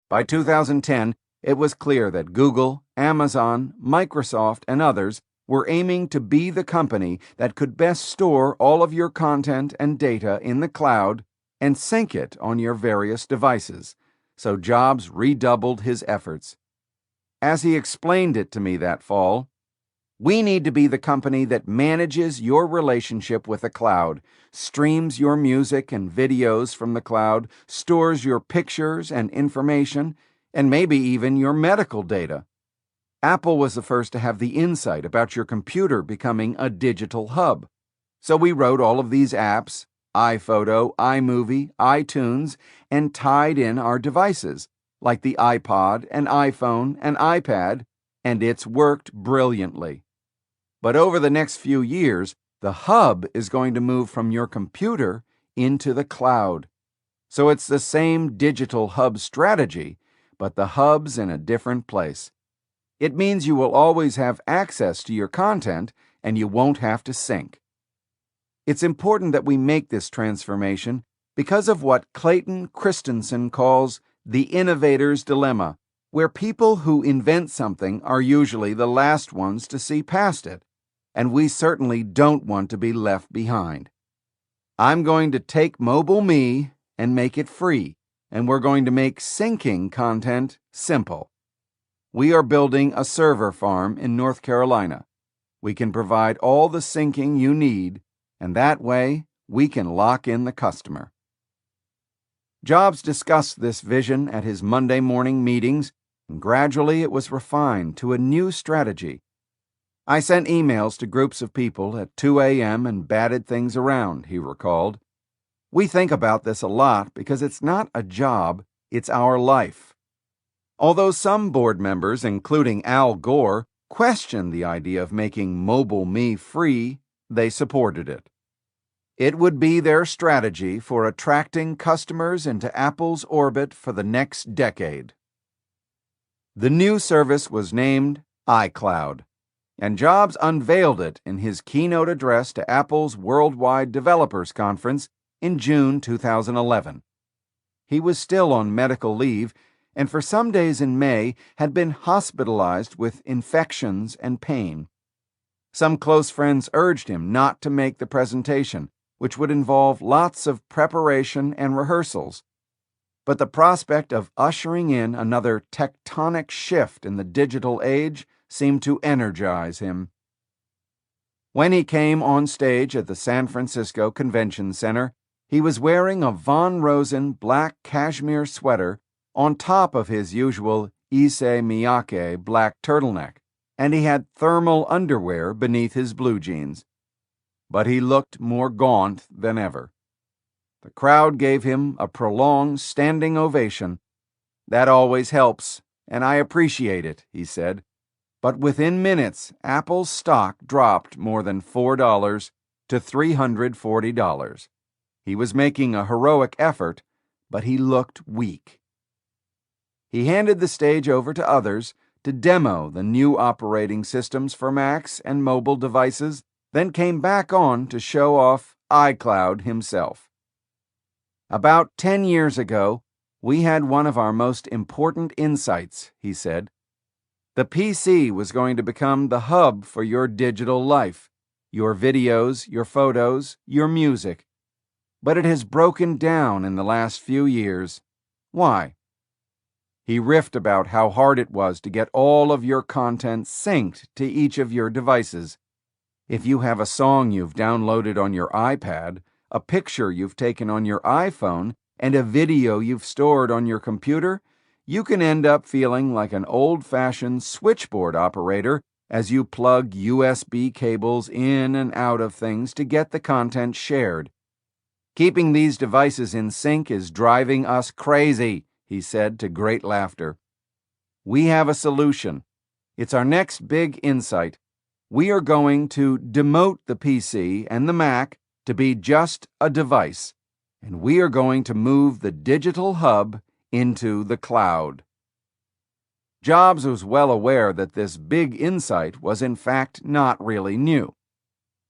By 2010, it was clear that Google, Amazon, Microsoft, and others were aiming to be the company that could best store all of your content and data in the cloud and sync it on your various devices, so Jobs redoubled his efforts. As he explained it to me that fall, "We need to be the company that manages your relationship with the cloud, streams your music and videos from the cloud, stores your pictures and information, and maybe even your medical data." Apple was the first to have the insight about your computer becoming a digital hub. So we wrote all of these apps, iPhoto, iMovie, iTunes, and tied in our devices, like the iPod and iPhone and iPad, and it's worked brilliantly. But over the next few years, the hub is going to move from your computer into the cloud. So it's the same digital hub strategy, but the hub's in a different place. It means you will always have access to your content and you won't have to sync. It's important that we make this transformation because of what Clayton Christensen calls the innovator's dilemma, where people who invent something are usually the last ones to see past it, and we certainly don't want to be left behind. I'm going to take Mobile Me and make it free, and we're going to make syncing content simple. We are building a server farm in North Carolina. We can provide all the syncing you need, and that way we can lock in the customer. Jobs discussed this vision at his Monday morning meetings, and gradually it was refined to a new strategy. "I sent emails to groups of people at 2 a.m. and batted things around," he recalled. "We think about this a lot because it's not a job, it's our life." Although some board members, including Al Gore, questioned the idea of making Mobile Me free, they supported it. It would be their strategy for attracting customers into Apple's orbit for the next decade. The new service was named iCloud, and Jobs unveiled it in his keynote address to Apple's Worldwide Developers Conference in June 2011. He was still on medical leave, and for some days in May had been hospitalized with infections and pain. Some close friends urged him not to make the presentation, which would involve lots of preparation and rehearsals. But the prospect of ushering in another tectonic shift in the digital age seemed to energize him. When he came on stage at the San Francisco Convention Center, he was wearing a Von Rosen black cashmere sweater on top of his usual Issey Miyake black turtleneck, and he had thermal underwear beneath his blue jeans. But he looked more gaunt than ever. The crowd gave him a prolonged standing ovation. "That always helps, and I appreciate it," he said. But within minutes, Apple's stock dropped more than $4 to $340. He was making a heroic effort, but he looked weak. He handed the stage over to others to demo the new operating systems for Macs and mobile devices, then came back on to show off iCloud himself. "About 10 years ago, we had one of our most important insights," he said. "The PC was going to become the hub for your digital life, your videos, your photos, your music. But it has broken down in the last few years. Why?" He riffed about how hard it was to get all of your content synced to each of your devices. If you have a song you've downloaded on your iPad, a picture you've taken on your iPhone, and a video you've stored on your computer, you can end up feeling like an old-fashioned switchboard operator as you plug USB cables in and out of things to get the content shared. "Keeping these devices in sync is driving us crazy," he said to great laughter. "We have a solution. It's our next big insight. We are going to demote the PC and the Mac to be just a device, and we are going to move the digital hub into the cloud." Jobs was well aware that this big insight was in fact not really new.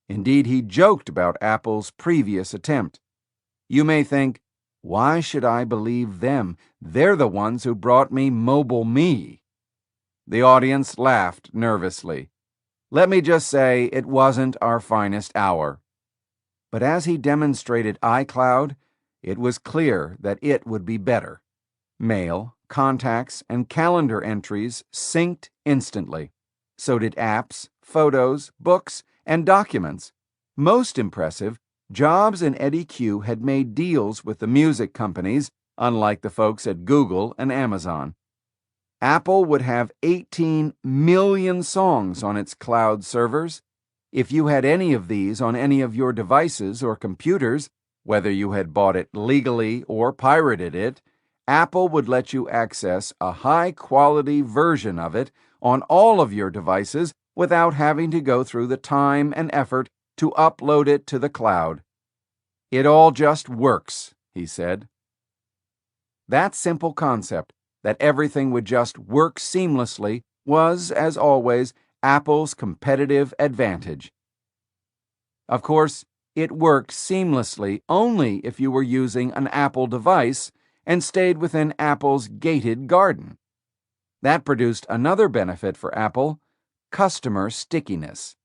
Indeed, he joked about Apple's previous attempt. You may think, Why should I believe them? They're the ones who brought me Mobile Me." The audience laughed nervously. Let me just say it wasn't our finest hour. But as he demonstrated iCloud, it was clear that it would be better. Mail, contacts, and calendar entries synced instantly. So did apps, photos, books, and documents. Most impressive, Jobs and Eddie Q had made deals with the music companies, unlike the folks at Google and Amazon. Apple would have 18 million songs on its cloud servers. If you had any of these on any of your devices or computers, whether you had bought it legally or pirated it, Apple would let you access a high-quality version of it on all of your devices without having to go through the time and effort to upload it to the cloud. "It all just works," he said. That simple concept, that everything would just work seamlessly, was, as always, Apple's competitive advantage. Of course, it worked seamlessly only if you were using an Apple device and stayed within Apple's gated garden. That produced another benefit for Apple: customer stickiness.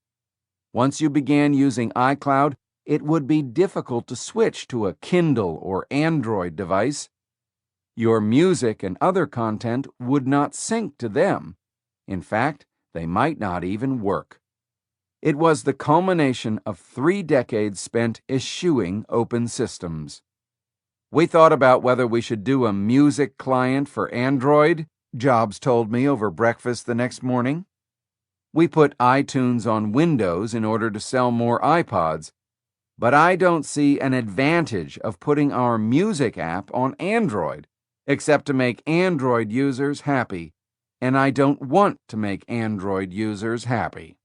Once you began using iCloud, it would be difficult to switch to a Kindle or Android device. Your music and other content would not sync to them. In fact, they might not even work. It was the culmination of 3 decades spent eschewing open systems. "We thought about whether we should do a music client for Android," Jobs told me over breakfast the next morning. "We put iTunes on Windows in order to sell more iPods. But I don't see an advantage of putting our music app on Android, except to make Android users happy. And I don't want to make Android users happy."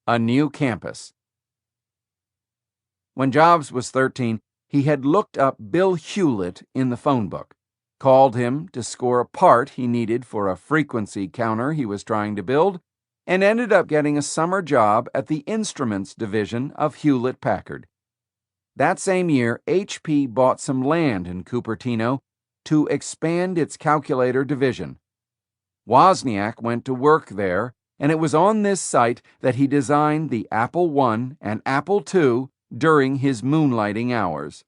A new campus. When Jobs was 13, he had looked up Bill Hewlett in the phone book, called him to score a part he needed for a frequency counter he was trying to build, and ended up getting a summer job at the instruments division of Hewlett-Packard. That same year, HP bought some land in Cupertino to expand its calculator division. Wozniak went to work there, and it was on this site that he designed the Apple I and Apple II during his moonlighting hours.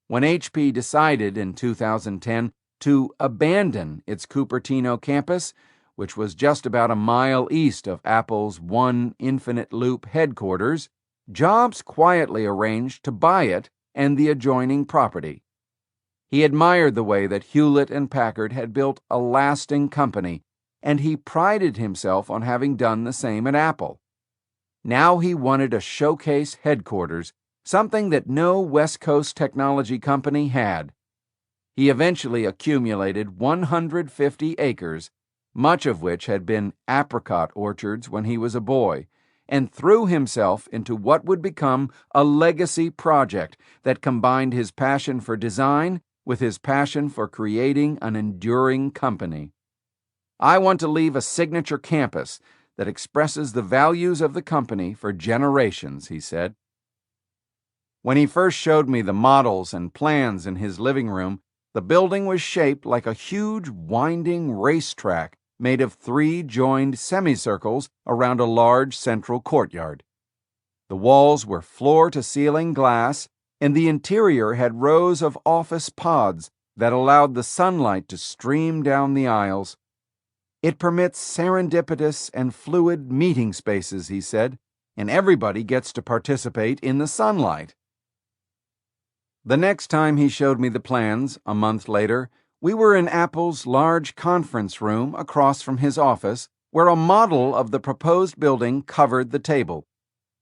When HP decided in 2010 to abandon its Cupertino campus, which was just about a mile east of Apple's One Infinite Loop headquarters, Jobs quietly arranged to buy it and the adjoining property. He admired the way that Hewlett and Packard had built a lasting company, and he prided himself on having done the same at Apple. Now he wanted a showcase headquarters, something that no West Coast technology company had. He eventually accumulated 150 acres, much of which had been apricot orchards when he was a boy, and threw himself into what would become a legacy project that combined his passion for design with his passion for creating an enduring company. "I want to leave a signature campus that expresses the values of the company for generations," he said. When he first showed me the models and plans in his living room, the building was shaped like a huge winding racetrack made of 3 joined semicircles around a large central courtyard. The walls were floor-to-ceiling glass, and the interior had rows of office pods that allowed the sunlight to stream down the aisles. "It permits serendipitous and fluid meeting spaces," he said, "and everybody gets to participate in the sunlight." The next time he showed me the plans, a month later, we were in Apple's large conference room across from his office, where a model of the proposed building covered the table.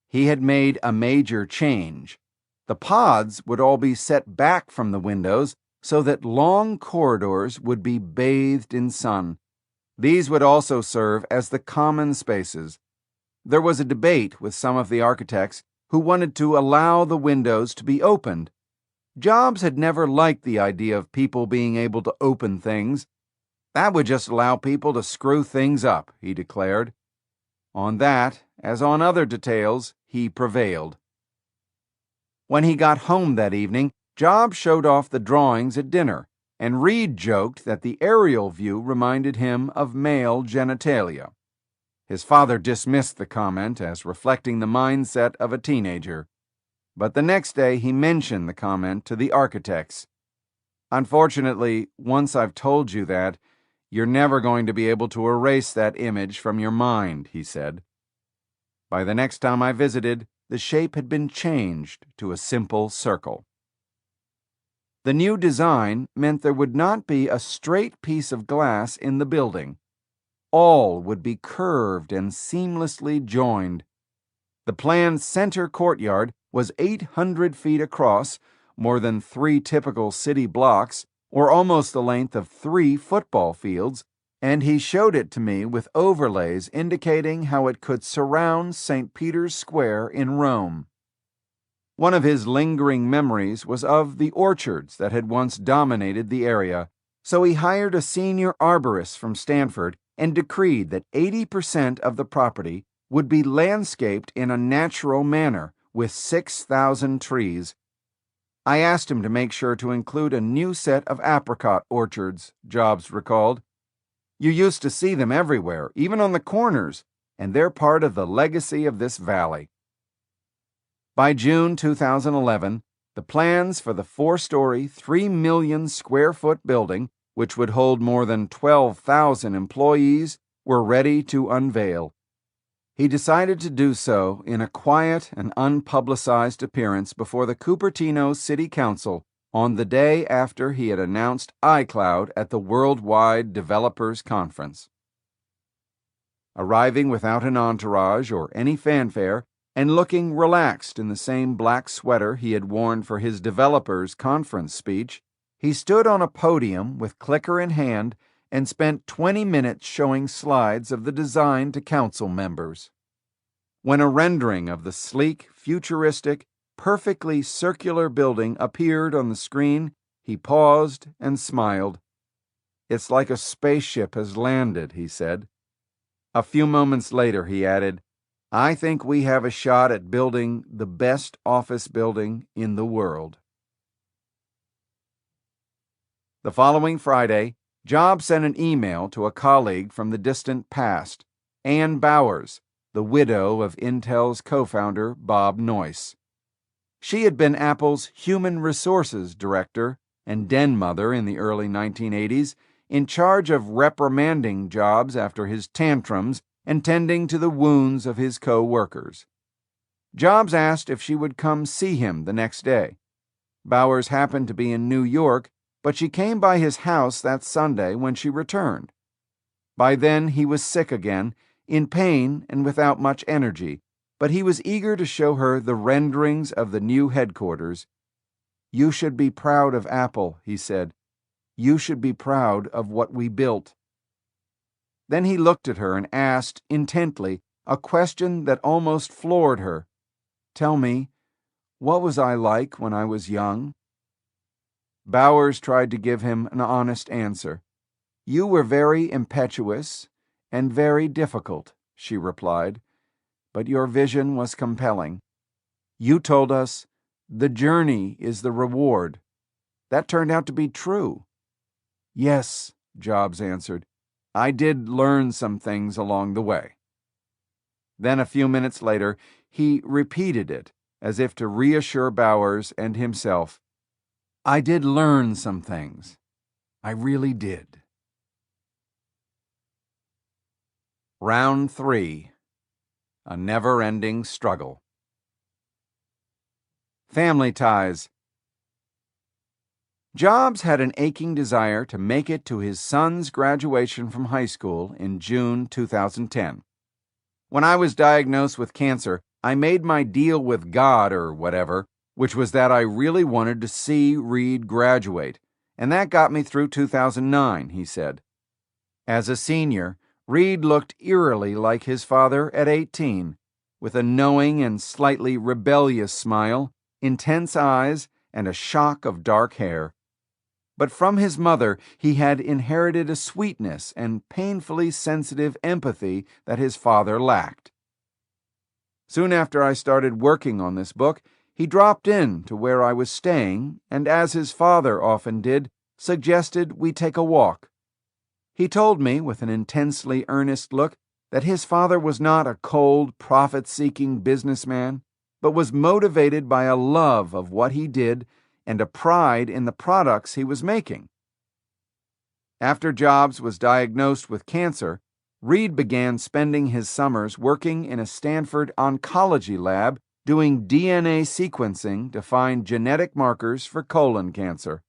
He had made a major change. The pods would all be set back from the windows so that long corridors would be bathed in sun. These would also serve as the common spaces. There was a debate with some of the architects who wanted to allow the windows to be opened. Jobs had never liked the idea of people being able to open things. That would just allow people to screw things up, he declared. On that, as on other details, he prevailed. When he got home that evening, Jobs showed off the drawings at dinner, and Reed joked that the aerial view reminded him of male genitalia. His father dismissed the comment as reflecting the mindset of a teenager, but the next day he mentioned the comment to the architects. "Unfortunately, once I've told you that, you're never going to be able to erase that image from your mind," he said. By the next time I visited, the shape had been changed to a simple circle. The new design meant there would not be a straight piece of glass in the building. All would be curved and seamlessly joined. The planned center courtyard was 800 feet across, more than 3 typical city blocks, or almost the length of 3 football fields, and he showed it to me with overlays indicating how it could surround St. Peter's Square in Rome. One of his lingering memories was of the orchards that had once dominated the area, so he hired a senior arborist from Stanford and decreed that 80% of the property would be landscaped in a natural manner with 6,000 trees. I asked him to make sure to include a new set of apricot orchards, Jobs recalled. "You used to see them everywhere, even on the corners, and they're part of the legacy of this valley." By June 2011, the plans for the 4-story, 3 million square foot building, which would hold more than 12,000 employees, were ready to unveil. He decided to do so in a quiet and unpublicized appearance before the Cupertino City Council on the day after he had announced iCloud at the Worldwide Developers Conference. Arriving without an entourage or any fanfare, and looking relaxed in the same black sweater he had worn for his developers' conference speech, he stood on a podium with clicker in hand and spent 20 minutes showing slides of the design to council members. When a rendering of the sleek, futuristic, perfectly circular building appeared on the screen, he paused and smiled. "It's like a spaceship has landed," he said. A few moments later, he added, "I think we have a shot at building the best office building in the world." The following Friday, Jobs sent an email to a colleague from the distant past, Ann Bowers, the widow of Intel's co-founder Bob Noyce. She had been Apple's human resources director and den mother in the early 1980s, in charge of reprimanding Jobs after his tantrums and tending to the wounds of his co-workers. Jobs asked if she would come see him the next day. Bowers happened to be in New York, but she came by his house that Sunday when she returned. By then he was sick again, in pain and without much energy, but he was eager to show her the renderings of the new headquarters. "You should be proud of Apple," he said. "You should be proud of what we built." Then he looked at her and asked, intently, a question that almost floored her. "Tell me, what was I like when I was young?" Bowers tried to give him an honest answer. "You were very impetuous and very difficult," she replied, "but your vision was compelling. You told us, 'The journey is the reward.' That turned out to be true." "Yes," Jobs answered. "I did learn some things along the way." Then a few minutes later, he repeated it as if to reassure Bowers and himself. "I did learn some things. I really did." Round 3. A never-ending struggle. Family ties. Jobs had an aching desire to make it to his son's graduation from high school in June 2010. "When I was diagnosed with cancer, I made my deal with God or whatever, which was that I really wanted to see Reed graduate, and that got me through 2009, he said. As a senior, Reed looked eerily like his father at 18, with a knowing and slightly rebellious smile, intense eyes, and a shock of dark hair. But from his mother, he had inherited a sweetness and painfully sensitive empathy that his father lacked. Soon after I started working on this book, he dropped in to where I was staying and, as his father often did, suggested we take a walk. He told me with an intensely earnest look that his father was not a cold, profit-seeking businessman, but was motivated by a love of what he did and a pride in the products he was making. After Jobs was diagnosed with cancer, Reed began spending his summers working in a Stanford oncology lab doing DNA sequencing to find genetic markers for colon cancer.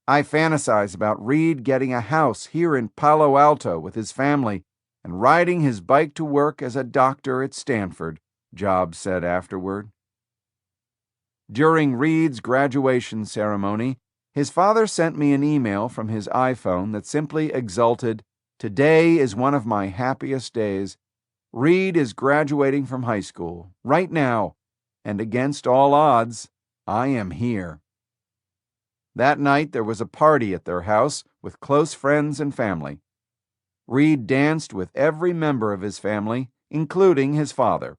I fantasize about Reed getting a house here in Palo Alto with his family and riding his bike to work as a doctor at Stanford, Jobs said afterward. During Reed's graduation ceremony, his father sent me an email from his iPhone that simply exulted, "Today is one of my happiest days. Reed is graduating from high school, right now, and against all odds, I am here." That night there was a party at their house with close friends and family. Reed danced with every member of his family, including his father.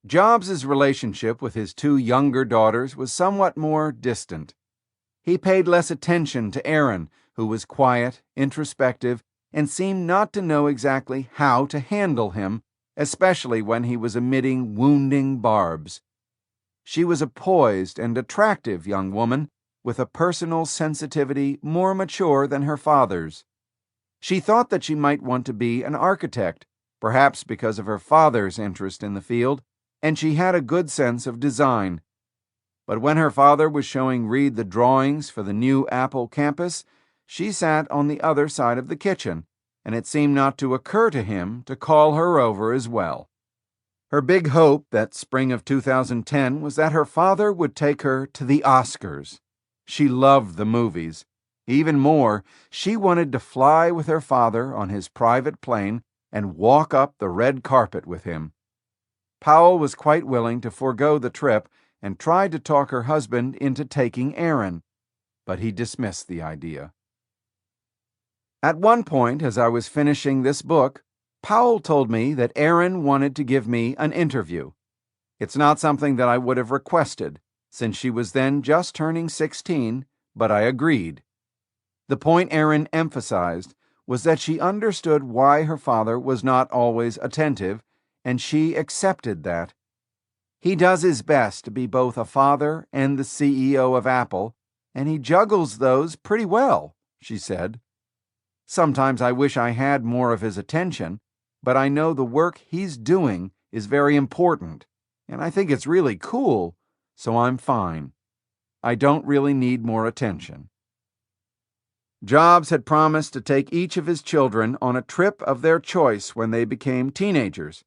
Jobs' relationship with his two younger daughters was somewhat more distant. He paid less attention to Erin, who was quiet, introspective, and seemed not to know exactly how to handle him, especially when he was emitting wounding barbs. She was a poised and attractive young woman with a personal sensitivity more mature than her father's. She thought that she might want to be an architect, perhaps because of her father's interest in the field, and she had a good sense of design. But when her father was showing Reed the drawings for the new Apple campus, she sat on the other side of the kitchen, and it seemed not to occur to him to call her over as well. Her big hope that spring of 2010 was that her father would take her to the Oscars. She loved the movies. Even more, she wanted to fly with her father on his private plane and walk up the red carpet with him. Powell was quite willing to forego the trip and tried to talk her husband into taking Erin, but he dismissed the idea. At one point, as I was finishing this book, Powell told me that Erin wanted to give me an interview. It's not something that I would have requested, since she was then just turning 16, but I agreed. The point Erin emphasized was that she understood why her father was not always attentive, and she accepted that. He does his best to be both a father and the CEO of Apple, and he juggles those pretty well, she said. Sometimes I wish I had more of his attention, but I know the work he's doing is very important, and I think it's really cool, so I'm fine. I don't really need more attention. Jobs had promised to take each of his children on a trip of their choice when they became teenagers.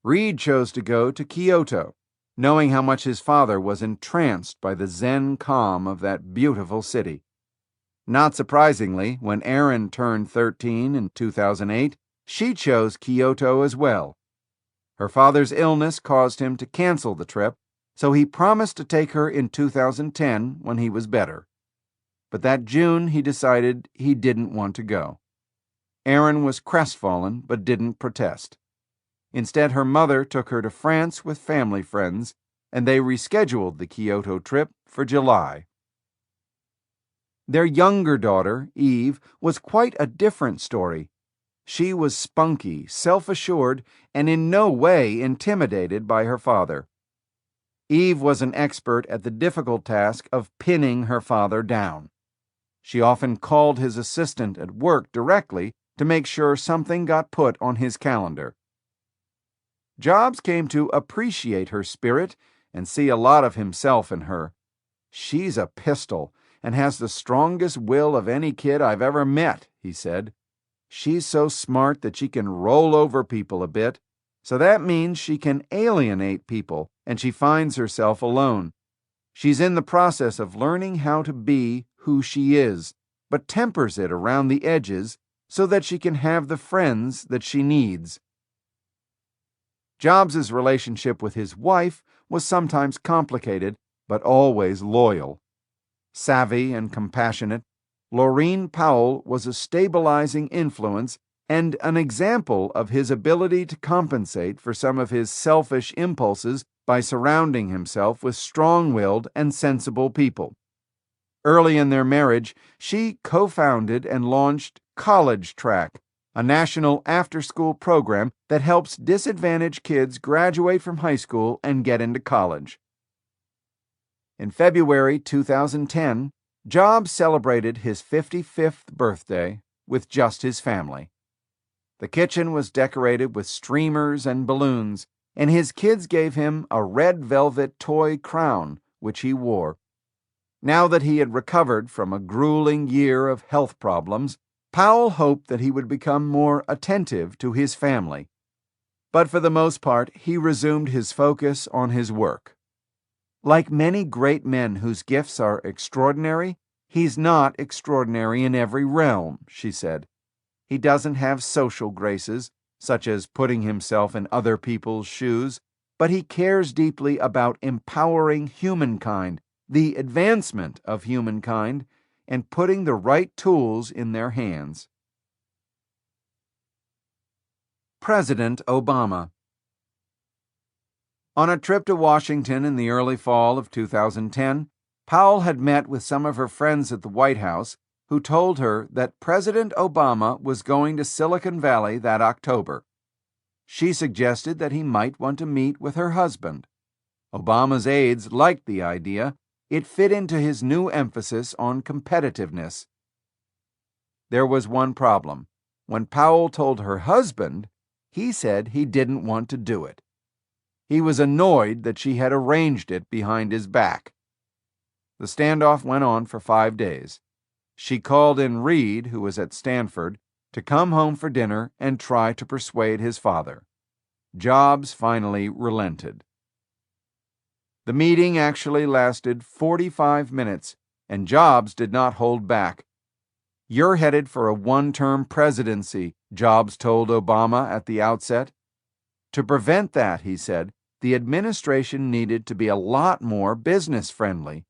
Reed chose to go to Kyoto, knowing how much his father was entranced by the Zen calm of that beautiful city. Not surprisingly, when Erin turned 13 in 2008, she chose Kyoto as well. Her father's illness caused him to cancel the trip, so he promised to take her in 2010 when he was better. But that June he decided he didn't want to go. Erin was crestfallen but didn't protest. Instead, her mother took her to France with family friends, and they rescheduled the Kyoto trip for July. Their younger daughter, Eve, was quite a different story. She was spunky, self-assured, and in no way intimidated by her father. Eve was an expert at the difficult task of pinning her father down. She often called his assistant at work directly to make sure something got put on his calendar. Jobs came to appreciate her spirit and see a lot of himself in her. "She's a pistol and has the strongest will of any kid I've ever met," he said. "She's so smart that she can roll over people a bit, so that means she can alienate people, and she finds herself alone. She's in the process of learning how to be who she is, but tempers it around the edges so that she can have the friends that she needs." Jobs' relationship with his wife was sometimes complicated, but always loyal. Savvy and compassionate, Laureen Powell was a stabilizing influence and an example of his ability to compensate for some of his selfish impulses by surrounding himself with strong-willed and sensible people. Early in their marriage, she co-founded and launched College Track, a national after-school program that helps disadvantaged kids graduate from high school and get into college. In February 2010, Jobs celebrated his 55th birthday with just his family. The kitchen was decorated with streamers and balloons, and his kids gave him a red velvet toy crown, which he wore. Now that he had recovered from a grueling year of health problems, Powell hoped that he would become more attentive to his family. But for the most part, he resumed his focus on his work. Like many great men whose gifts are extraordinary, he's not extraordinary in every realm, she said. He doesn't have social graces, such as putting himself in other people's shoes, but he cares deeply about empowering humankind, the advancement of humankind, and putting the right tools in their hands. President Obama. On a trip to Washington in the early fall of 2010, Powell had met with some of her friends at the White House who told her that President Obama was going to Silicon Valley that October. She suggested that he might want to meet with her husband. Obama's aides liked the idea. It fit into his new emphasis on competitiveness. There was one problem. When Powell told her husband, he said he didn't want to do it. He was annoyed that she had arranged it behind his back. The standoff went on for 5 days. She called in Reed, who was at Stanford, to come home for dinner and try to persuade his father. Jobs finally relented. The meeting actually lasted 45 minutes, and Jobs did not hold back. "You're headed for a one-term presidency," Jobs told Obama at the outset. To prevent that, he said, the administration needed to be a lot more business-friendly.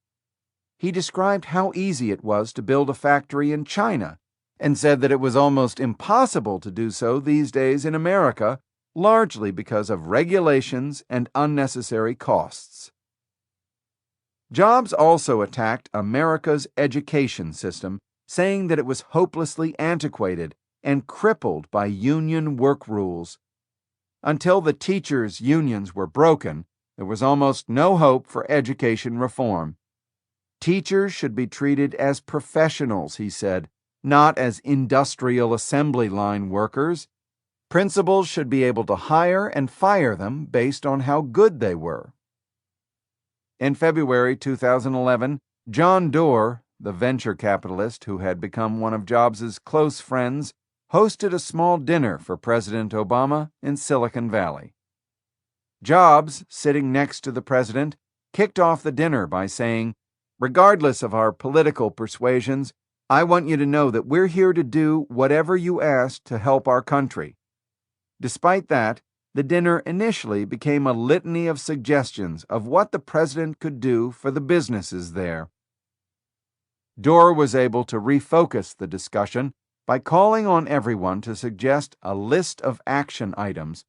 He described how easy it was to build a factory in China and said that it was almost impossible to do so these days in America, largely because of regulations and unnecessary costs. Jobs also attacked America's education system, saying that it was hopelessly antiquated and crippled by union work rules. Until the teachers' unions were broken, there was almost no hope for education reform. Teachers should be treated as professionals, he said, not as industrial assembly line workers. Principals should be able to hire and fire them based on how good they were. In February 2011, John Doerr, the venture capitalist who had become one of Jobs' close friends, hosted a small dinner for President Obama in Silicon Valley. Jobs, sitting next to the president, kicked off the dinner by saying, "Regardless of our political persuasions, I want you to know that we're here to do whatever you ask to help our country." Despite that, the dinner initially became a litany of suggestions of what the president could do for the businesses there. Doerr was able to refocus the discussion by calling on everyone to suggest a list of action items.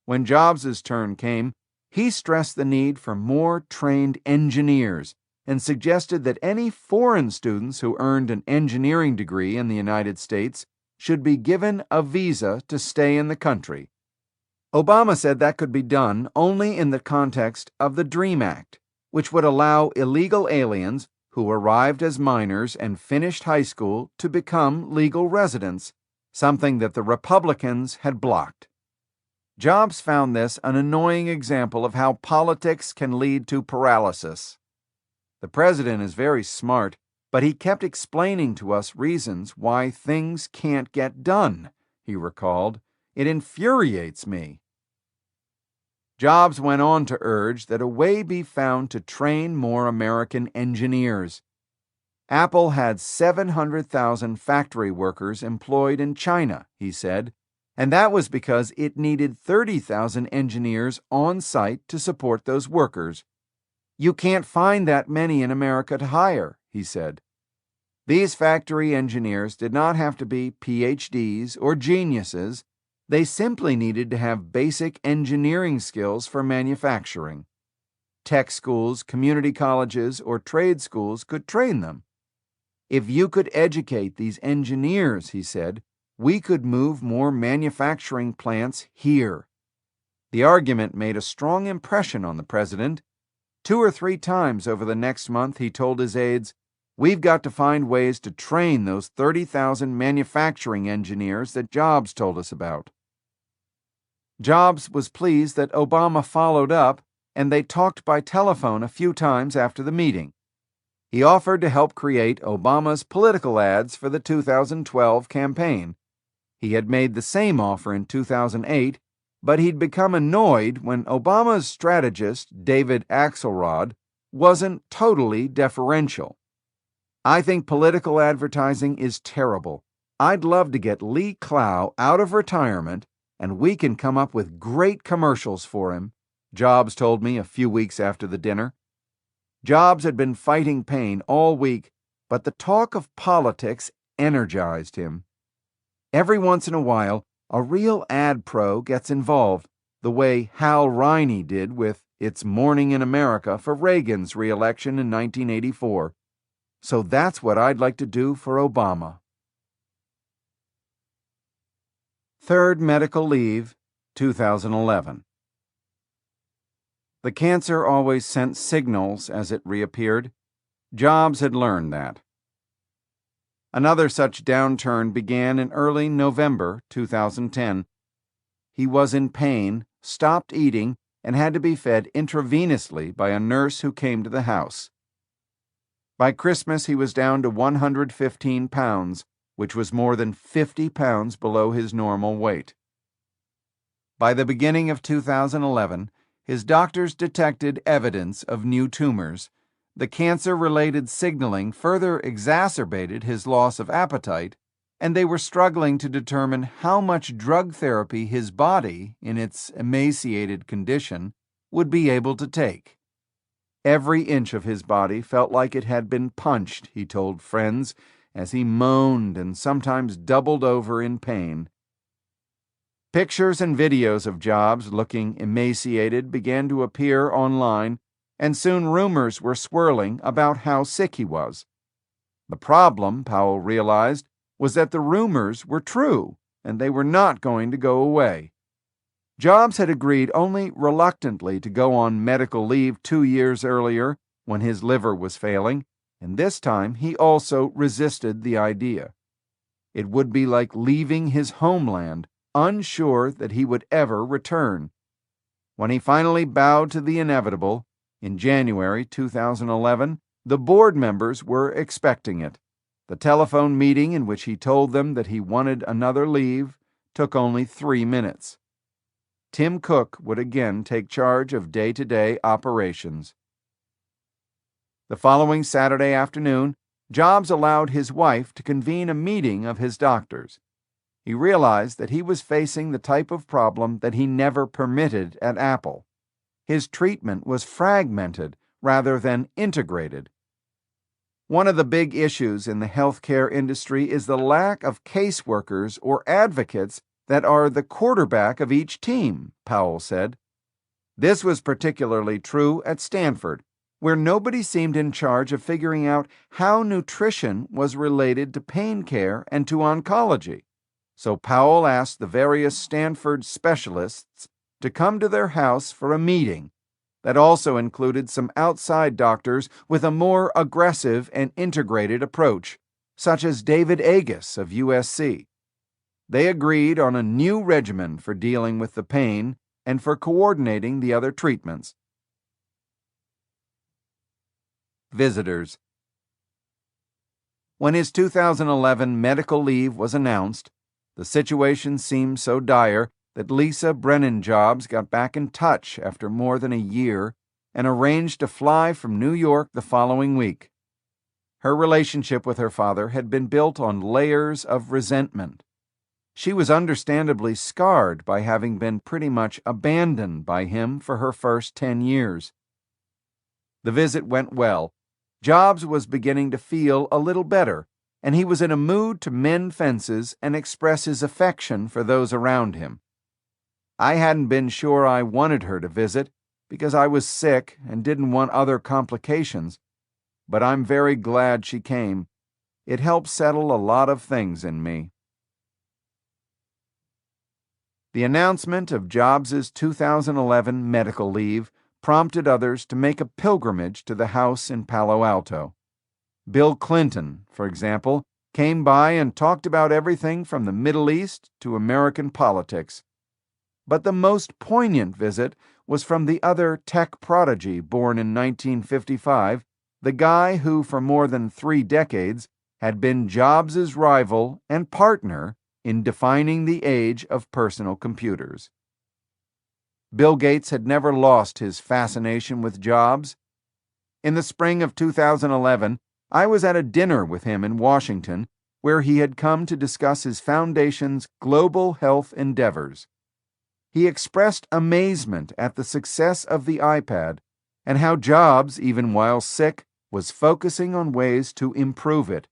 When Jobs' turn came, he stressed the need for more trained engineers and suggested that any foreign students who earned an engineering degree in the United States should be given a visa to stay in the country. Obama said that could be done only in the context of the DREAM Act, which would allow illegal aliens who arrived as minors and finished high school to become legal residents, something that the Republicans had blocked. Jobs found this an annoying example of how politics can lead to paralysis. "The president is very smart, but he kept explaining to us reasons why things can't get done," he recalled. "It infuriates me." Jobs went on to urge that a way be found to train more American engineers. Apple had 700,000 factory workers employed in China, he said, and that was because it needed 30,000 engineers on site to support those workers. "You can't find that many in America to hire," he said. These factory engineers did not have to be PhDs or geniuses. They simply needed to have basic engineering skills for manufacturing. Tech schools, community colleges, or trade schools could train them. If you could educate these engineers, he said, we could move more manufacturing plants here. The argument made a strong impression on the president. 2 or 3 times over the next month, he told his aides, we've got to find ways to train those 30,000 manufacturing engineers that Jobs told us about. Jobs was pleased that Obama followed up, and they talked by telephone a few times after the meeting. He offered to help create Obama's political ads for the 2012 campaign. He had made the same offer in 2008, but he'd become annoyed when Obama's strategist, David Axelrod, wasn't totally deferential. I think political advertising is terrible. I'd love to get Lee Clow out of retirement, and we can come up with great commercials for him, Jobs told me a few weeks after the dinner. Jobs had been fighting pain all week, but the talk of politics energized him. Every once in a while, a real ad pro gets involved, the way Hal Riney did with It's Morning in America for Reagan's re-election in 1984. So that's what I'd like to do for Obama. Third medical leave, 2011. The cancer always sent signals as it reappeared. Jobs had learned that. Another such downturn began in early November 2010. He was in pain, stopped eating, and had to be fed intravenously by a nurse who came to the house. By Christmas, he was down to 115 pounds, which was more than 50 pounds below his normal weight. By the beginning of 2011, his doctors detected evidence of new tumors. The cancer-related signaling further exacerbated his loss of appetite, and they were struggling to determine how much drug therapy his body, in its emaciated condition, would be able to take. Every inch of his body felt like it had been punched, he told friends, as he moaned and sometimes doubled over in pain. Pictures and videos of Jobs looking emaciated began to appear online, and soon rumors were swirling about how sick he was. The problem, Powell realized, was that the rumors were true, and they were not going to go away. Jobs had agreed only reluctantly to go on medical leave 2 years earlier when his liver was failing, and this time he also resisted the idea. It would be like leaving his homeland, unsure that he would ever return. When he finally bowed to the inevitable, in January 2011, the board members were expecting it. The telephone meeting in which he told them that he wanted another leave took only 3 minutes. Tim Cook would again take charge of day-to-day operations. The following Saturday afternoon, Jobs allowed his wife to convene a meeting of his doctors. He realized that he was facing the type of problem that he never permitted at Apple. His treatment was fragmented rather than integrated. One of the big issues in the healthcare industry is the lack of caseworkers or advocates that are the quarterback of each team, Powell said. This was particularly true at Stanford, where nobody seemed in charge of figuring out how nutrition was related to pain care and to oncology. So Powell asked the various Stanford specialists to come to their house for a meeting that also included some outside doctors with a more aggressive and integrated approach, such as David Agus of USC. They agreed on a new regimen for dealing with the pain and for coordinating the other treatments. Visitors. When his 2011 medical leave was announced, the situation seemed so dire that Lisa Brennan Jobs got back in touch after more than a year and arranged to fly from New York the following week. Her relationship with her father had been built on layers of resentment. She was understandably scarred by having been pretty much abandoned by him for her first 10 years. The visit went well. Jobs was beginning to feel a little better, and he was in a mood to mend fences and express his affection for those around him. I hadn't been sure I wanted her to visit because I was sick and didn't want other complications, but I'm very glad she came. It helped settle a lot of things in me. The announcement of Jobs' 2011 medical leave prompted others to make a pilgrimage to the house in Palo Alto. Bill Clinton, for example, came by and talked about everything from the Middle East to American politics. But the most poignant visit was from the other tech prodigy born in 1955, the guy who, for more than 3 decades, had been Jobs' rival and partner in defining the age of personal computers. Bill Gates had never lost his fascination with Jobs. In the spring of 2011, I was at a dinner with him in Washington, where he had come to discuss his foundation's global health endeavors. He expressed amazement at the success of the iPad and how Jobs, even while sick, was focusing on ways to improve it.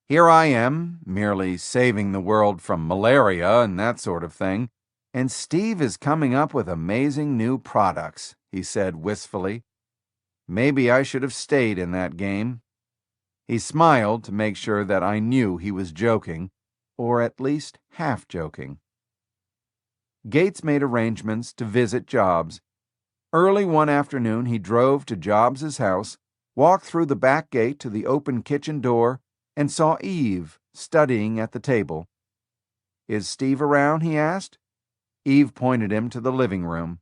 Here I am, merely saving the world from malaria and that sort of thing, and Steve is coming up with amazing new products, he said wistfully. Maybe I should have stayed in that game. He smiled to make sure that I knew he was joking, or at least half joking. Gates made arrangements to visit Jobs. Early one afternoon, he drove to Jobs' house, walked through the back gate to the open kitchen door, and saw Eve studying at the table. "Is Steve around?" he asked. Eve pointed him to the living room.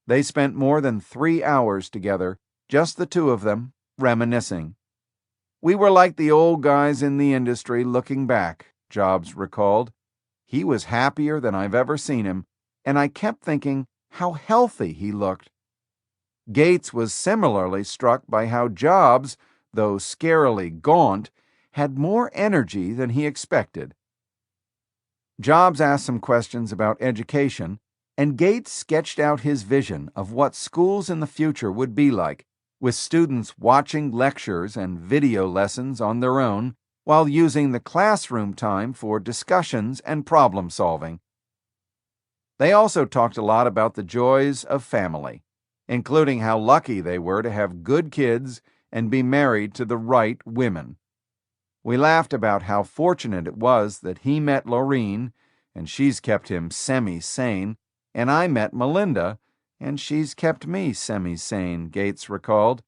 They spent more than 3 hours together, just the two of them, reminiscing. "We were like the old guys in the industry looking back," Jobs recalled. "He was happier than I've ever seen him, and I kept thinking how healthy he looked." Gates was similarly struck by how Jobs, though scarily gaunt, had more energy than he expected. Jobs asked some questions about education, and Gates sketched out his vision of what schools in the future would be like, with students watching lectures and video lessons on their own while using the classroom time for discussions and problem solving. They also talked a lot about the joys of family, including how lucky they were to have good kids and be married to the right women. We laughed about how fortunate it was that he met Laureen, and she's kept him semi-sane, and I met Melinda, and she's kept me semi-sane, Gates recalled.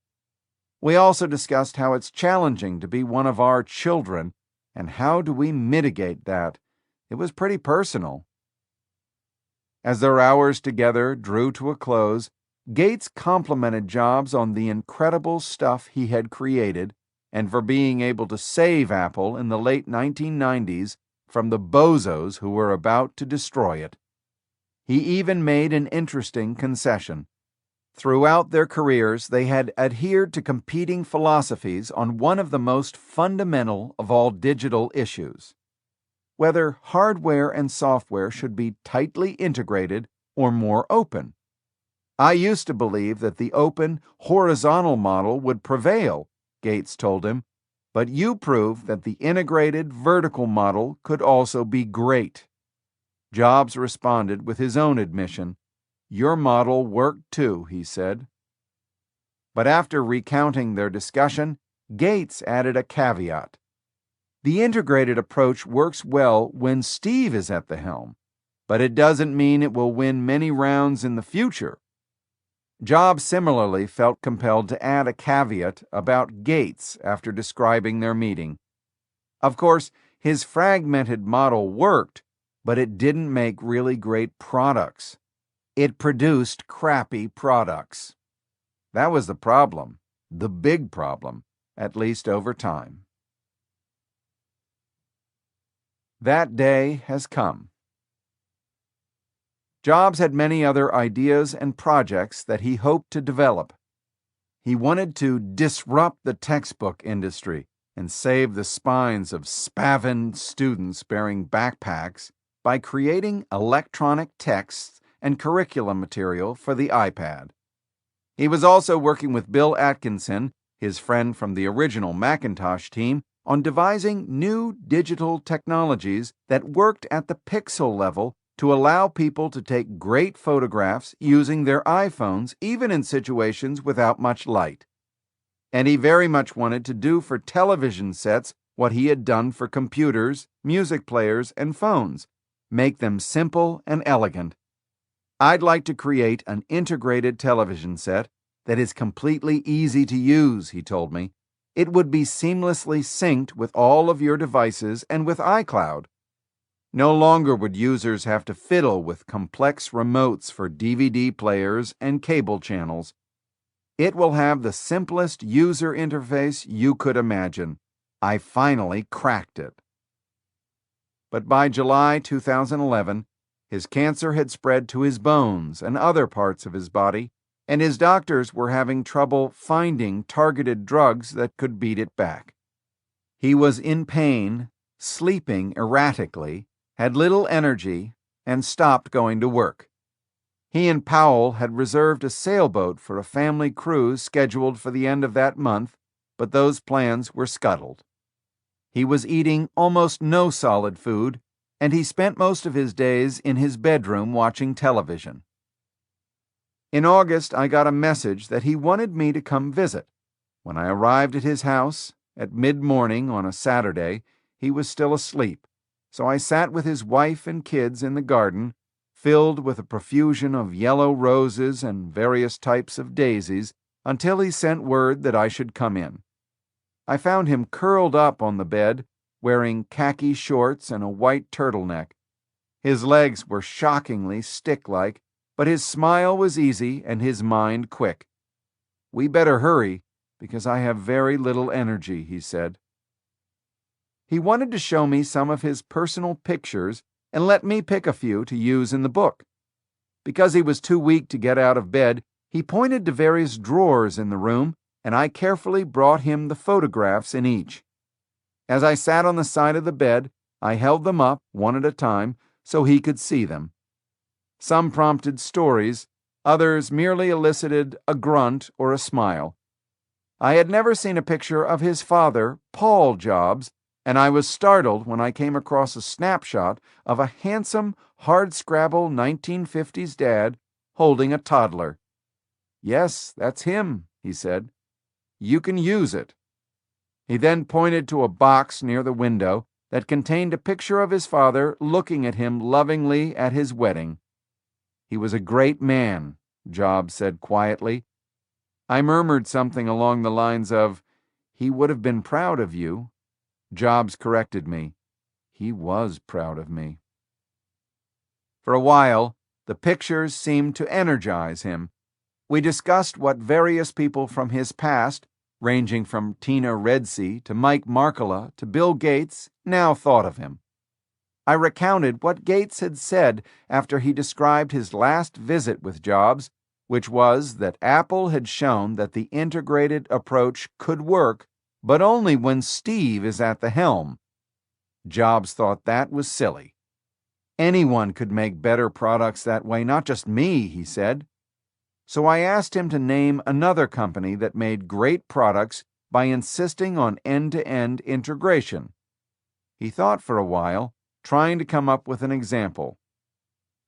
We also discussed how it's challenging to be one of our children, and how do we mitigate that. It was pretty personal. As their hours together drew to a close, Gates complimented Jobs on the incredible stuff he had created and for being able to save Apple in the late 1990s from the bozos who were about to destroy it. He even made an interesting concession. Throughout their careers, they had adhered to competing philosophies on one of the most fundamental of all digital issues: whether hardware and software should be tightly integrated or more open. "I used to believe that the open, horizontal model would prevail," Gates told him, "but you proved that the integrated, vertical model could also be great." Jobs responded with his own admission. "Your model worked too," he said. But after recounting their discussion, Gates added a caveat. "The integrated approach works well when Steve is at the helm, but it doesn't mean it will win many rounds in the future." Jobs similarly felt compelled to add a caveat about Gates after describing their meeting. Of course, his fragmented model worked, but it didn't make really great products. It produced crappy products. That was the problem, the big problem, at least over time. That day has come. Jobs had many other ideas and projects that he hoped to develop. He wanted to disrupt the textbook industry and save the spines of spavined students bearing backpacks by creating electronic texts and curriculum material for the iPad. He was also working with Bill Atkinson, his friend from the original Macintosh team, on devising new digital technologies that worked at the pixel level to allow people to take great photographs using their iPhones, even in situations without much light. And he very much wanted to do for television sets what he had done for computers, music players, and phones, make them simple and elegant. I'd like to create an integrated television set that is completely easy to use, he told me. It would be seamlessly synced with all of your devices and with iCloud. No longer would users have to fiddle with complex remotes for DVD players and cable channels. It will have the simplest user interface you could imagine. I finally cracked it. But by July 2011, his cancer had spread to his bones and other parts of his body, and his doctors were having trouble finding targeted drugs that could beat it back. He was in pain, sleeping erratically, had little energy, and stopped going to work. He and Powell had reserved a sailboat for a family cruise scheduled for the end of that month, but those plans were scuttled. He was eating almost no solid food, and he spent most of his days in his bedroom watching television. In August, I got a message that he wanted me to come visit. When I arrived at his house, at mid-morning on a Saturday, he was still asleep, so I sat with his wife and kids in the garden, filled with a profusion of yellow roses and various types of daisies, until he sent word that I should come in. I found him curled up on the bed, wearing khaki shorts and a white turtleneck. His legs were shockingly stick-like, but his smile was easy and his mind quick. "We better hurry, because I have very little energy," he said. He wanted to show me some of his personal pictures and let me pick a few to use in the book. Because he was too weak to get out of bed, he pointed to various drawers in the room, and I carefully brought him the photographs in each. As I sat on the side of the bed, I held them up, one at a time, so he could see them. Some prompted stories, others merely elicited a grunt or a smile. I had never seen a picture of his father, Paul Jobs, and I was startled when I came across a snapshot of a handsome, hardscrabble 1950s dad holding a toddler. "Yes, that's him," he said. "You can use it." He then pointed to a box near the window that contained a picture of his father looking at him lovingly at his wedding. "He was a great man," Jobs said quietly. I murmured something along the lines of, "He would have been proud of you." Jobs corrected me. He was proud of me. For a while, the pictures seemed to energize him. We discussed what various people from his past, ranging from Tina Redsey to Mike Markkula to Bill Gates, now thought of him. I recounted what Gates had said after he described his last visit with Jobs, which was that Apple had shown that the integrated approach could work, but only when Steve is at the helm. Jobs thought that was silly. Anyone could make better products that way, not just me, he said. So I asked him to name another company that made great products by insisting on end-to-end integration. He thought for a while, trying to come up with an example.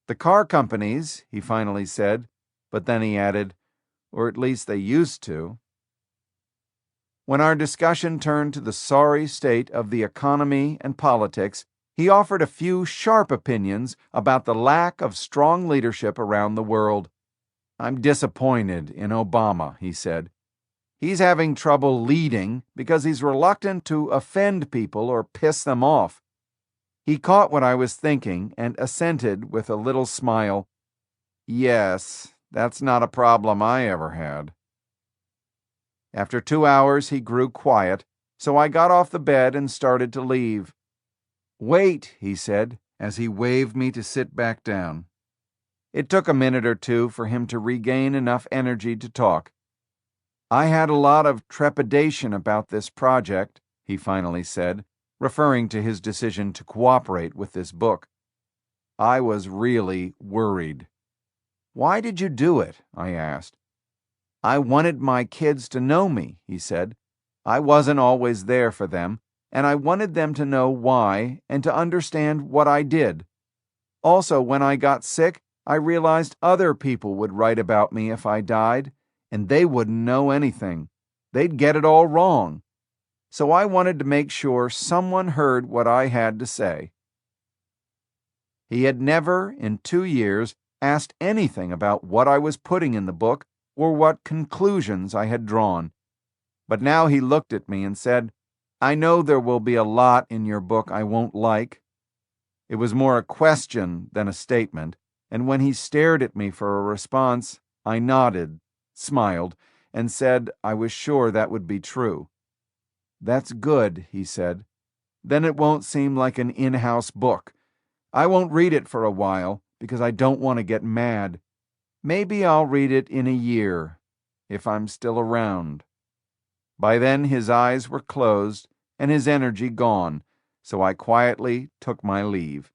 "The car companies," he finally said, but then he added, "or at least they used to." When our discussion turned to the sorry state of the economy and politics, he offered a few sharp opinions about the lack of strong leadership around the world. "I'm disappointed in Obama," he said. "He's having trouble leading because he's reluctant to offend people or piss them off." He caught what I was thinking and assented with a little smile. "Yes, that's not a problem I ever had." After 2 hours, he grew quiet, so I got off the bed and started to leave. "Wait," he said, as he waved me to sit back down. It took a minute or two for him to regain enough energy to talk. "I had a lot of trepidation about this project," he finally said, referring to his decision to cooperate with this book. "I was really worried." "Why did you do it?" I asked. "I wanted my kids to know me," he said. "I wasn't always there for them, and I wanted them to know why and to understand what I did. Also, when I got sick, I realized other people would write about me if I died, and they wouldn't know anything. They'd get it all wrong. So I wanted to make sure someone heard what I had to say. He had never, in 2 years, asked anything about what I was putting in the book or what conclusions I had drawn. But now he looked at me and said, "I know there will be a lot in your book I won't like." It was more a question than a statement, and when he stared at me for a response, I nodded, smiled, and said I was sure that would be true. "That's good," he said. "Then it won't seem like an in-house book. I won't read it for a while because I don't want to get mad. Maybe I'll read it in a year, if I'm still around." By then his eyes were closed and his energy gone, so I quietly took my leave.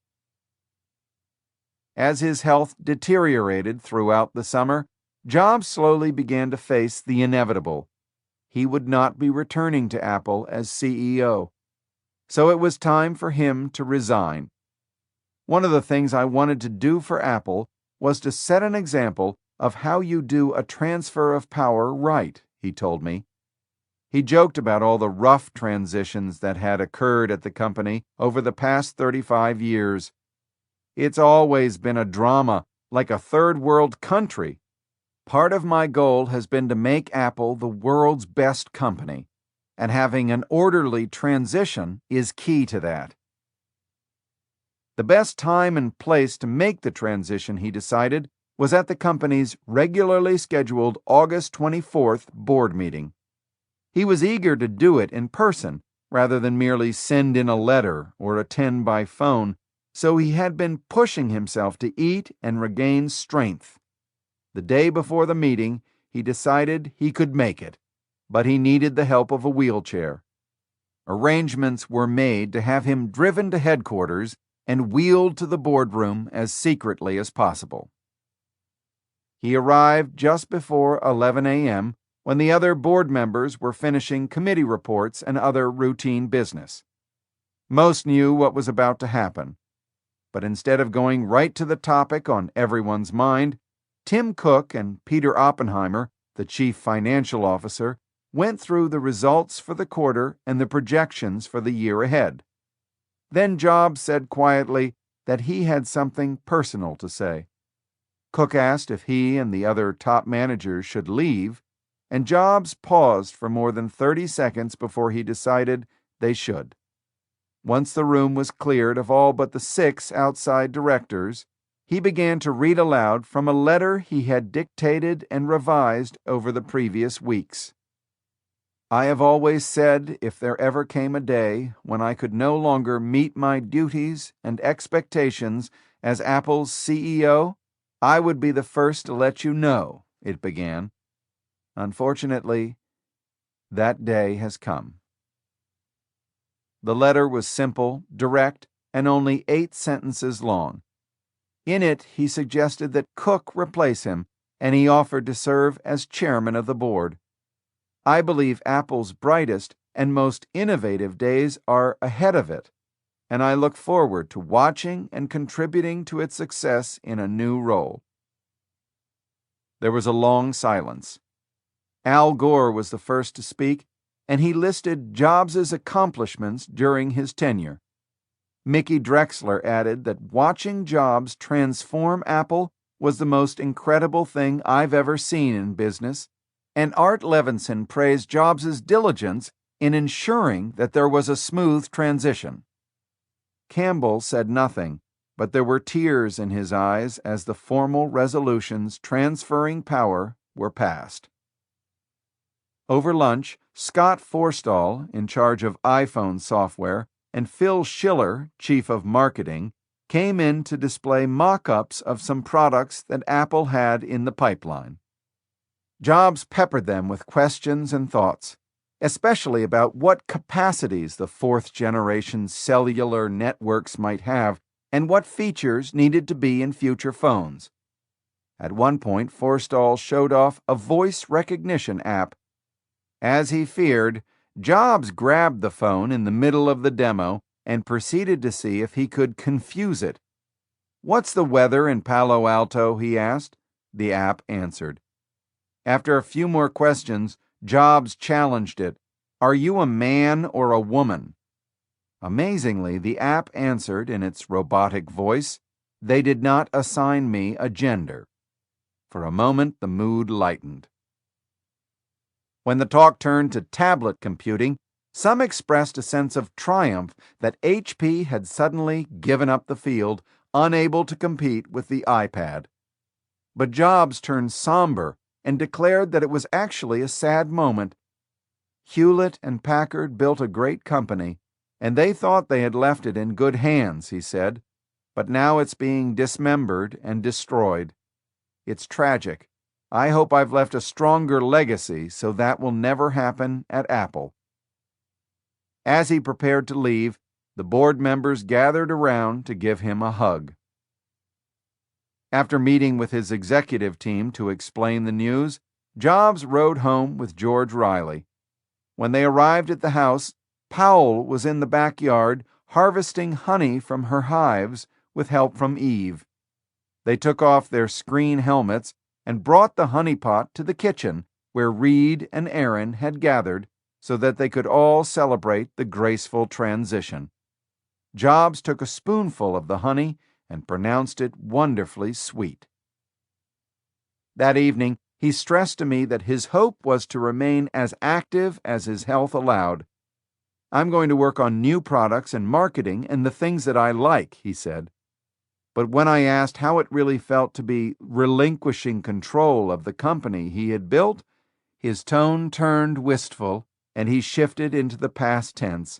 As his health deteriorated throughout the summer, Jobs slowly began to face the inevitable. He would not be returning to Apple as CEO. So it was time for him to resign. One of the things I wanted to do for Apple was to set an example of how you do a transfer of power right, he told me. He joked about all the rough transitions that had occurred at the company over the past 35 years. "It's always been a drama, like a third world country. Part of my goal has been to make Apple the world's best company, and having an orderly transition is key to that." The best time and place to make the transition, he decided, was at the company's regularly scheduled August 24th board meeting. He was eager to do it in person rather than merely send in a letter or attend by phone, so he had been pushing himself to eat and regain strength. The day before the meeting, he decided he could make it, but he needed the help of a wheelchair. Arrangements were made to have him driven to headquarters and wheeled to the boardroom as secretly as possible. He arrived just before 11 a.m. when the other board members were finishing committee reports and other routine business. Most knew what was about to happen, but instead of going right to the topic on everyone's mind, Tim Cook and Peter Oppenheimer, the chief financial officer, went through the results for the quarter and the projections for the year ahead. Then Jobs said quietly that he had something personal to say. Cook asked if he and the other top managers should leave, and Jobs paused for more than 30 seconds before he decided they should. Once the room was cleared of all but the 6 outside directors, he began to read aloud from a letter he had dictated and revised over the previous weeks. "I have always said if there ever came a day when I could no longer meet my duties and expectations as Apple's CEO, I would be the first to let you know," it began. Unfortunately, that day has come. The letter was simple, direct, and only 8 sentences long. In it, he suggested that Cook replace him, and he offered to serve as chairman of the board. "I believe Apple's brightest and most innovative days are ahead of it, and I look forward to watching and contributing to its success in a new role." There was a long silence. Al Gore was the first to speak, and he listed Jobs' accomplishments during his tenure. Mickey Drexler added that watching Jobs transform Apple was the most incredible thing I've ever seen in business, and Art Levinson praised Jobs' diligence in ensuring that there was a smooth transition. Campbell said nothing, but there were tears in his eyes as the formal resolutions transferring power were passed. Over lunch, Scott Forstall, in charge of iPhone software, and Phil Schiller, chief of marketing, came in to display mock-ups of some products that Apple had in the pipeline. Jobs peppered them with questions and thoughts, especially about what capacities the 4th-generation cellular networks might have and what features needed to be in future phones. At one point, Forstall showed off a voice recognition app. As he feared, Jobs grabbed the phone in the middle of the demo and proceeded to see if he could confuse it. "What's the weather in Palo Alto?" he asked. The app answered. After a few more questions, Jobs challenged it. "Are you a man or a woman?" Amazingly, the app answered in its robotic voice, "They did not assign me a gender." For a moment, the mood lightened. When the talk turned to tablet computing, some expressed a sense of triumph that HP had suddenly given up the field, unable to compete with the iPad. But Jobs turned somber and declared that it was actually a sad moment. Hewlett and Packard built a great company, and they thought they had left it in good hands, he said, but now it's being dismembered and destroyed. It's tragic. I hope I've left a stronger legacy so that will never happen at Apple. As he prepared to leave, the board members gathered around to give him a hug. After meeting with his executive team to explain the news, Jobs rode home with George Riley. When they arrived at the house, Powell was in the backyard harvesting honey from her hives with help from Eve. They took off their screen helmets and brought the honey pot to the kitchen where Reed and Aaron had gathered so that they could all celebrate the graceful transition. Jobs took a spoonful of the honey and pronounced it wonderfully sweet. That evening, he stressed to me that his hope was to remain as active as his health allowed. "I'm going to work on new products and marketing and the things that I like," he said. But when I asked how it really felt to be relinquishing control of the company he had built, his tone turned wistful and he shifted into the past tense.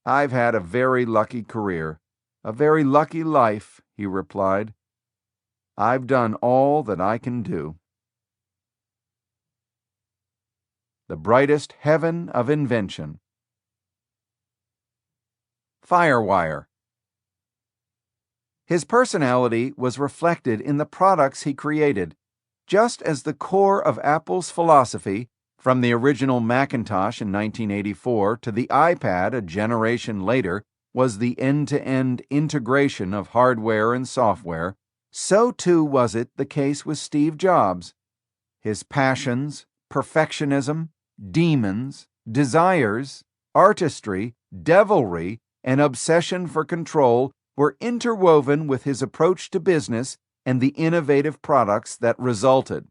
"I've had a very lucky career, a very lucky life," he replied. "I've done all that I can do." The brightest heaven of invention. Firewire. His personality was reflected in the products he created, just as the core of Apple's philosophy, from the original Macintosh in 1984 to the iPad a generation later, was the end-to-end integration of hardware and software. So too was it the case with Steve Jobs. His passions, perfectionism, demons, desires, artistry, devilry, and obsession for control were interwoven with his approach to business and the innovative products that resulted.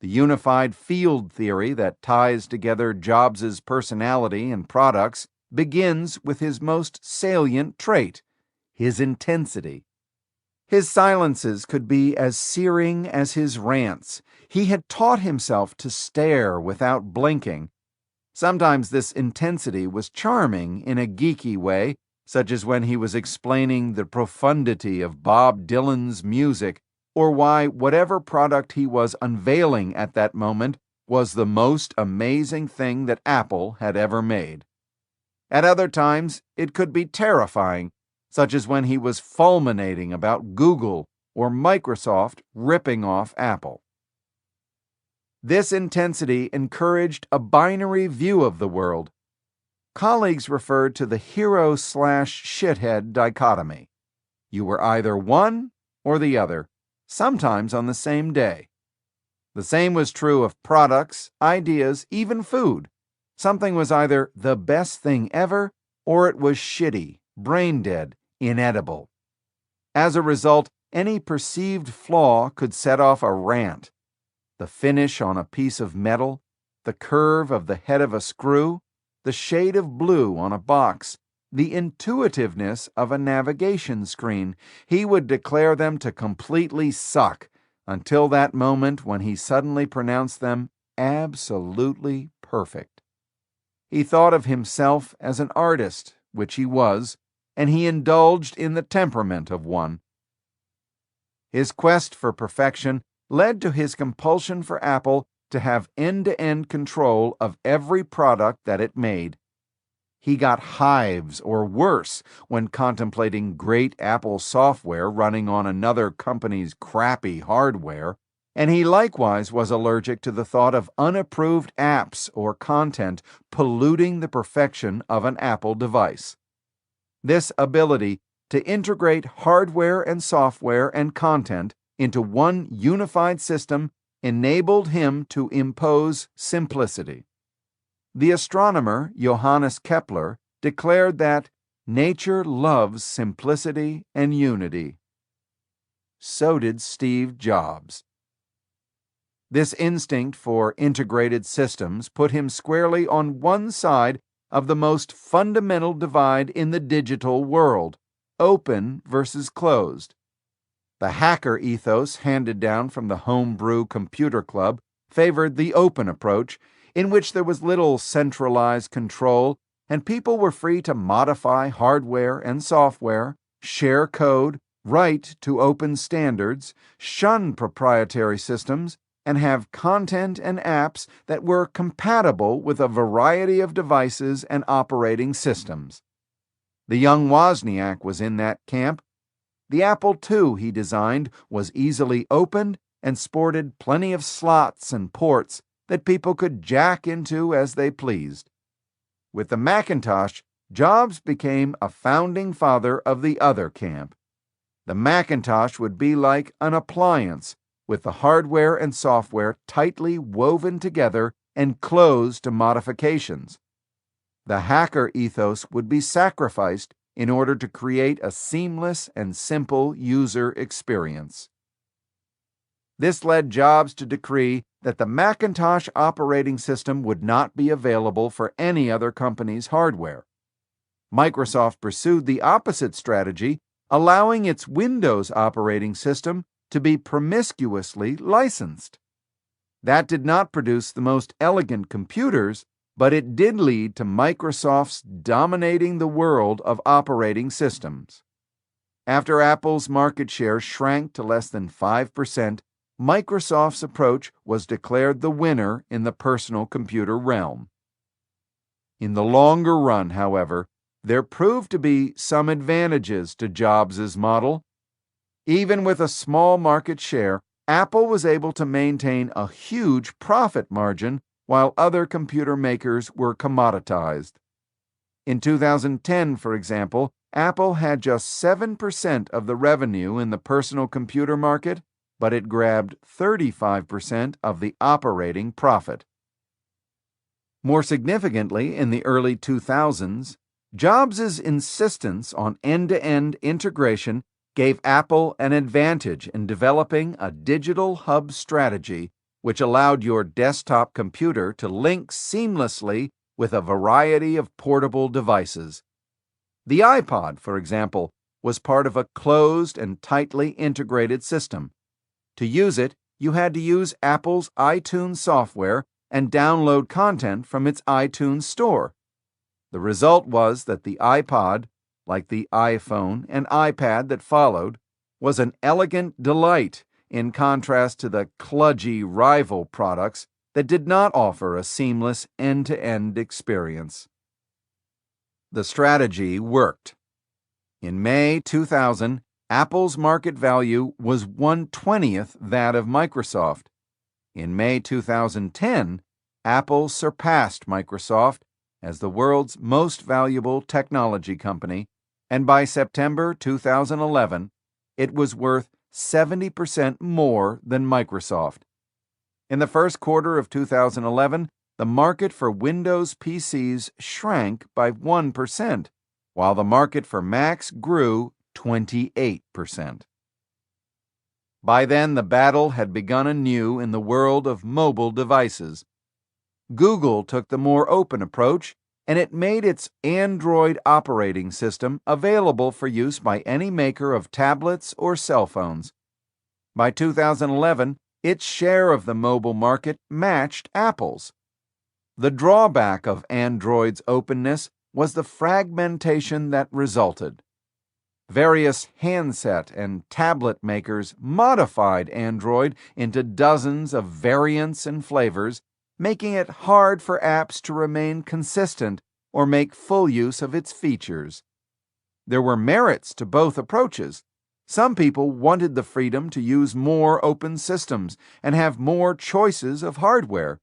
The unified field theory that ties together Jobs' personality and products begins with his most salient trait, his intensity. His silences could be as searing as his rants. He had taught himself to stare without blinking. Sometimes this intensity was charming in a geeky way, such as when he was explaining the profundity of Bob Dylan's music, or why whatever product he was unveiling at that moment was the most amazing thing that Apple had ever made. At other times, it could be terrifying, such as when he was fulminating about Google or Microsoft ripping off Apple. This intensity encouraged a binary view of the world. Colleagues referred to the hero/shithead dichotomy. You were either one or the other, sometimes on the same day. The same was true of products, ideas, even food. Something was either the best thing ever or it was shitty, brain-dead, inedible. As a result, any perceived flaw could set off a rant. The finish on a piece of metal, the curve of the head of a screw, the shade of blue on a box, the intuitiveness of a navigation screen. He would declare them to completely suck until that moment when he suddenly pronounced them absolutely perfect. He thought of himself as an artist, which he was, and he indulged in the temperament of one. His quest for perfection led to his compulsion for Apple to have end-to-end control of every product that it made. He got hives or worse when contemplating great Apple software running on another company's crappy hardware, and he likewise was allergic to the thought of unapproved apps or content polluting the perfection of an Apple device. This ability to integrate hardware and software and content into one unified system enabled him to impose simplicity. The astronomer Johannes Kepler declared that nature loves simplicity and unity. So did Steve Jobs. This instinct for integrated systems put him squarely on one side of the most fundamental divide in the digital world: open versus closed. The hacker ethos handed down from the homebrew computer club favored the open approach, in which there was little centralized control and people were free to modify hardware and software, share code, write to open standards, shun proprietary systems, and have content and apps that were compatible with a variety of devices and operating systems. The young Wozniak was in that camp. The Apple II he designed was easily opened and sported plenty of slots and ports that people could jack into as they pleased. With the Macintosh, Jobs became a founding father of the other camp. The Macintosh would be like an appliance, with the hardware and software tightly woven together and closed to modifications. The hacker ethos would be sacrificed in order to create a seamless and simple user experience. This led Jobs to decree that the Macintosh operating system would not be available for any other company's hardware. Microsoft pursued the opposite strategy, allowing its Windows operating system to be promiscuously licensed. That did not produce the most elegant computers, but it did lead to Microsoft's dominating the world of operating systems. After Apple's market share shrank to less than 5%, Microsoft's approach was declared the winner in the personal computer realm. In the longer run, however, there proved to be some advantages to Jobs' model. Even with a small market share, Apple was able to maintain a huge profit margin while other computer makers were commoditized. In 2010, for example, Apple had just 7% of the revenue in the personal computer market, but it grabbed 35% of the operating profit. More significantly, in the early 2000s, Jobs' insistence on end-to-end integration gave Apple an advantage in developing a digital hub strategy which allowed your desktop computer to link seamlessly with a variety of portable devices. The iPod, for example, was part of a closed and tightly integrated system. To use it, you had to use Apple's iTunes software and download content from its iTunes store. The result was that the iPod, like the iPhone and iPad that followed, was an elegant delight in contrast to the kludgy rival products that did not offer a seamless end-to-end experience. The strategy worked. In May 2000, Apple's market value was 1/20th that of Microsoft. In May 2010, Apple surpassed Microsoft as the world's most valuable technology company, and by September 2011, it was worth 70% more than Microsoft. In the first quarter of 2011, the market for Windows PCs shrank by 1%, while the market for Macs grew 28%. By then, the battle had begun anew in the world of mobile devices. Google took the more open approach, and it made its Android operating system available for use by any maker of tablets or cell phones. By 2011, its share of the mobile market matched Apple's. The drawback of Android's openness was the fragmentation that resulted. Various handset and tablet makers modified Android into dozens of variants and flavors, making it hard for apps to remain consistent or make full use of its features. There were merits to both approaches. Some people wanted the freedom to use more open systems and have more choices of hardware.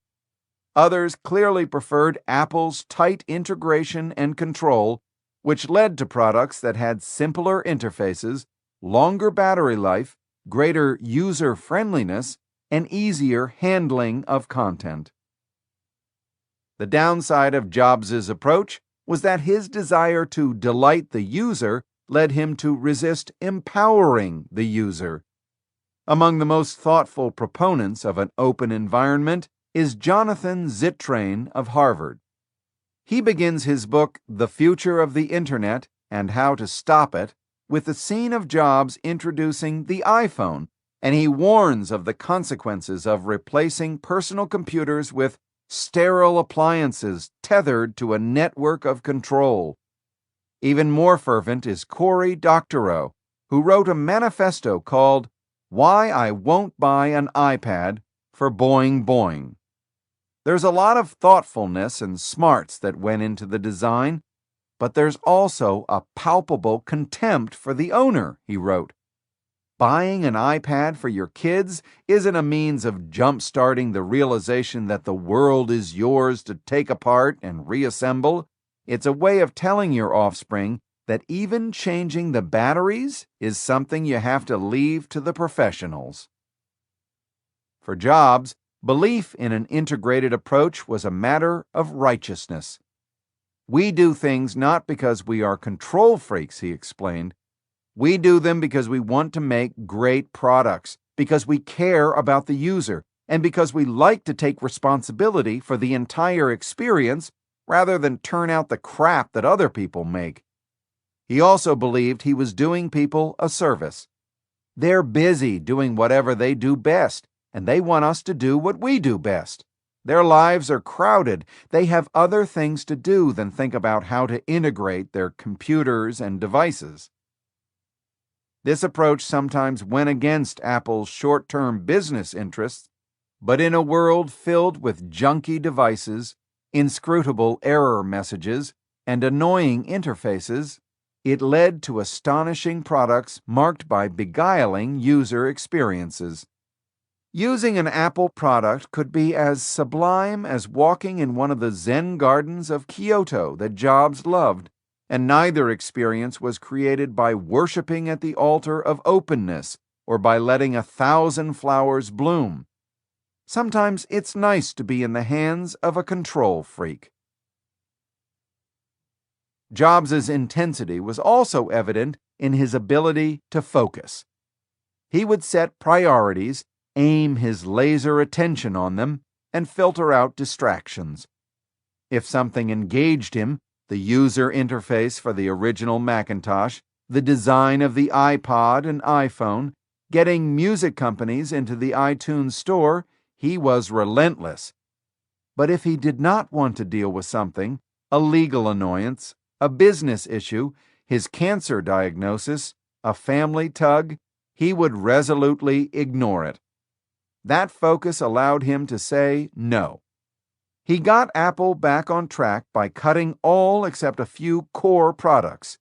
Others clearly preferred Apple's tight integration and control, which led to products that had simpler interfaces, longer battery life, greater user friendliness, and easier handling of content. The downside of Jobs' approach was that his desire to delight the user led him to resist empowering the user. Among the most thoughtful proponents of an open environment is Jonathan Zittrain of Harvard. He begins his book, The Future of the Internet and How to Stop It, with the scene of Jobs introducing the iPhone, and he warns of the consequences of replacing personal computers with sterile appliances tethered to a network of control. Even more fervent is Cory Doctorow, who wrote a manifesto called Why I Won't Buy an iPad for Boing Boing. There's a lot of thoughtfulness and smarts that went into the design, but there's also a palpable contempt for the owner, he wrote. Buying an iPad for your kids isn't a means of jump-starting the realization that the world is yours to take apart and reassemble. It's a way of telling your offspring that even changing the batteries is something you have to leave to the professionals. For Jobs, belief in an integrated approach was a matter of righteousness. We do things not because we are control freaks, he explained. We do them because we want to make great products, because we care about the user, and because we like to take responsibility for the entire experience rather than turn out the crap that other people make. He also believed he was doing people a service. They're busy doing whatever they do best, and they want us to do what we do best. Their lives are crowded. They have other things to do than think about how to integrate their computers and devices. This approach sometimes went against Apple's short-term business interests, but in a world filled with junky devices, inscrutable error messages, and annoying interfaces, it led to astonishing products marked by beguiling user experiences. Using an Apple product could be as sublime as walking in one of the Zen gardens of Kyoto that Jobs loved, and neither experience was created by worshiping at the altar of openness or by letting 1,000 flowers bloom. Sometimes it's nice to be in the hands of a control freak. Jobs' intensity was also evident in his ability to focus. He would set priorities, aim his laser attention on them, and filter out distractions. If something engaged him, the user interface for the original Macintosh, the design of the iPod and iPhone, getting music companies into the iTunes store, he was relentless. But if he did not want to deal with something, a legal annoyance, a business issue, his cancer diagnosis, a family tug, he would resolutely ignore it. That focus allowed him to say no. He got Apple back on track by cutting all except a few core products.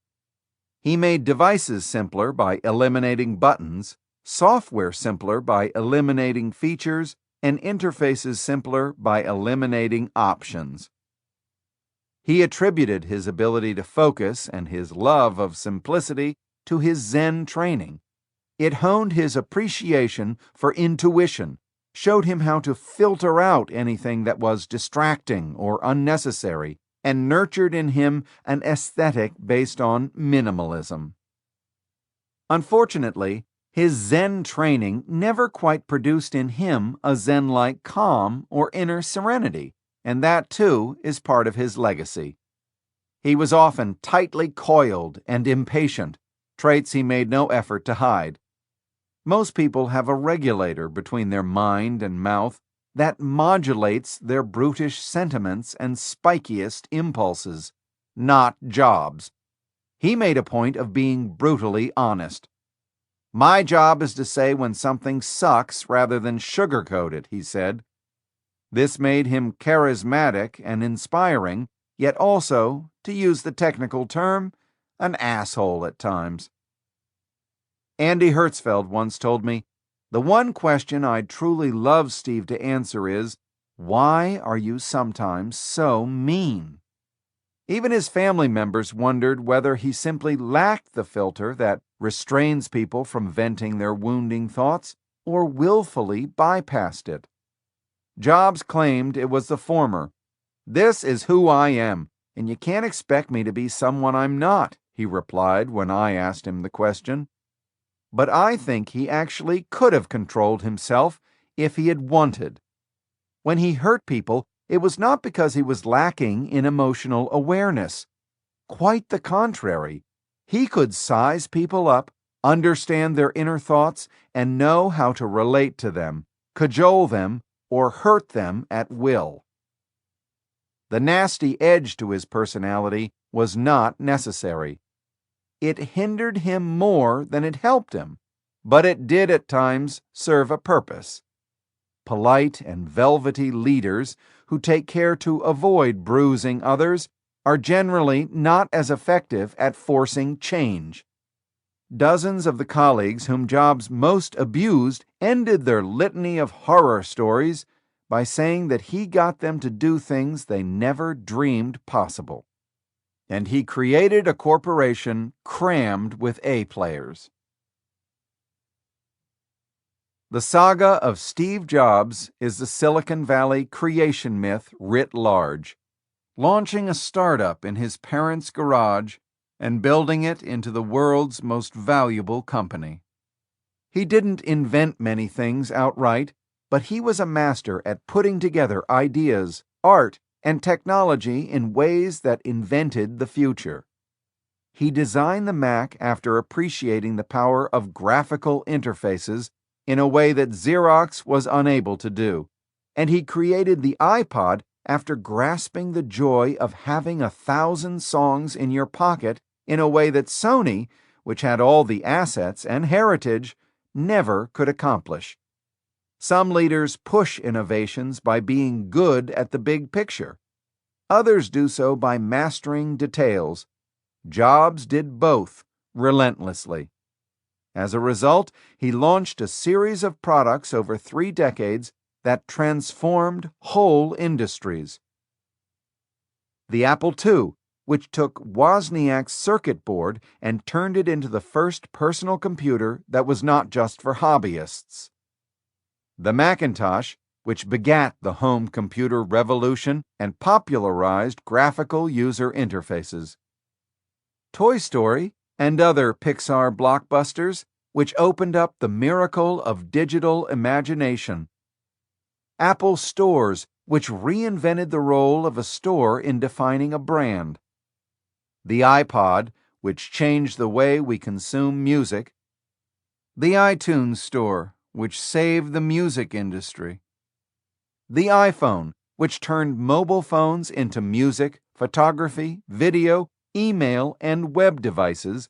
He made devices simpler by eliminating buttons, software simpler by eliminating features, and interfaces simpler by eliminating options. He attributed his ability to focus and his love of simplicity to his Zen training. It honed his appreciation for intuition, showed him how to filter out anything that was distracting or unnecessary, and nurtured in him an aesthetic based on minimalism. Unfortunately, his Zen training never quite produced in him a Zen-like calm or inner serenity, and that, too, is part of his legacy. He was often tightly coiled and impatient, traits he made no effort to hide. Most people have a regulator between their mind and mouth that modulates their brutish sentiments and spikiest impulses, not Jobs. He made a point of being brutally honest. My job is to say when something sucks rather than sugarcoat it, he said. This made him charismatic and inspiring, yet also, to use the technical term, an asshole at times. Andy Hertzfeld once told me, "The one question I'd truly love Steve to answer is, why are you sometimes so mean?" Even his family members wondered whether he simply lacked the filter that restrains people from venting their wounding thoughts or willfully bypassed it. Jobs claimed it was the former. "This is who I am, and you can't expect me to be someone I'm not," he replied when I asked him the question. But I think he actually could have controlled himself if he had wanted. When he hurt people, it was not because he was lacking in emotional awareness. Quite the contrary. He could size people up, understand their inner thoughts, and know how to relate to them, cajole them, or hurt them at will. The nasty edge to his personality was not necessary. It hindered him more than it helped him, but it did at times serve a purpose. Polite and velvety leaders who take care to avoid bruising others are generally not as effective at forcing change. Dozens of the colleagues whom Jobs most abused ended their litany of horror stories by saying that he got them to do things they never dreamed possible. And he created a corporation crammed with A players. The saga of Steve Jobs is the Silicon Valley creation myth writ large, launching a startup in his parents' garage and building it into the world's most valuable company. He didn't invent many things outright, but he was a master at putting together ideas, art, and technology in ways that invented the future. He designed the Mac after appreciating the power of graphical interfaces in a way that Xerox was unable to do, and he created the iPod after grasping the joy of having 1,000 songs in your pocket in a way that Sony, which had all the assets and heritage, never could accomplish. Some leaders push innovations by being good at the big picture. Others do so by mastering details. Jobs did both relentlessly. As a result, he launched a series of products over 3 decades that transformed whole industries. The Apple II, which took Wozniak's circuit board and turned it into the first personal computer that was not just for hobbyists. The Macintosh, which begat the home computer revolution and popularized graphical user interfaces. Toy Story and other Pixar blockbusters, which opened up the miracle of digital imagination. Apple Stores, which reinvented the role of a store in defining a brand. The iPod, which changed the way we consume music. The iTunes Store, which saved the music industry. The iPhone, which turned mobile phones into music, photography, video, email, and web devices.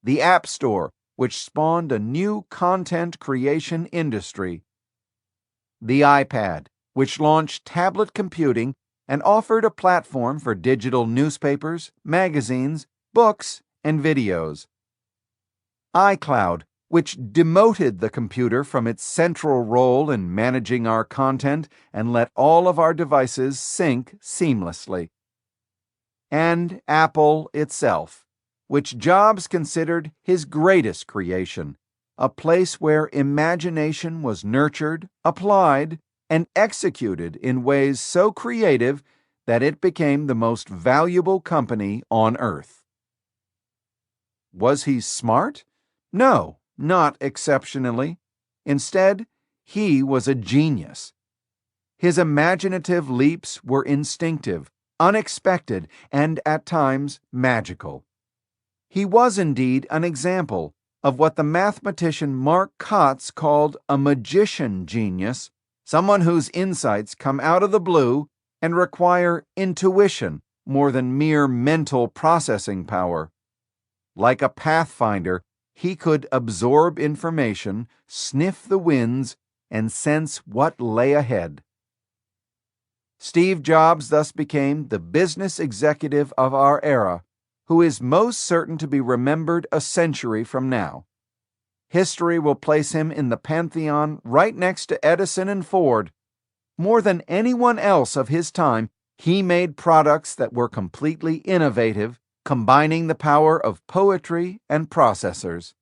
The App Store, which spawned a new content creation industry. The iPad, which launched tablet computing and offered a platform for digital newspapers, magazines, books, and videos. iCloud, which demoted the computer from its central role in managing our content and let all of our devices sync seamlessly. And Apple itself, which Jobs considered his greatest creation, a place where imagination was nurtured, applied, and executed in ways so creative that it became the most valuable company on earth. Was he smart? No, not exceptionally. Instead, he was a genius. His imaginative leaps were instinctive, unexpected, and at times magical. He was indeed an example of what the mathematician Mark Kotz called a magician genius, someone whose insights come out of the blue and require intuition more than mere mental processing power. Like a pathfinder, he could absorb information, sniff the winds, and sense what lay ahead. Steve Jobs thus became the business executive of our era, who is most certain to be remembered a century from now, History will place him in the pantheon right next to Edison and Ford. More than anyone else of his time, he made products that were completely innovative, combining the power of poetry and processors.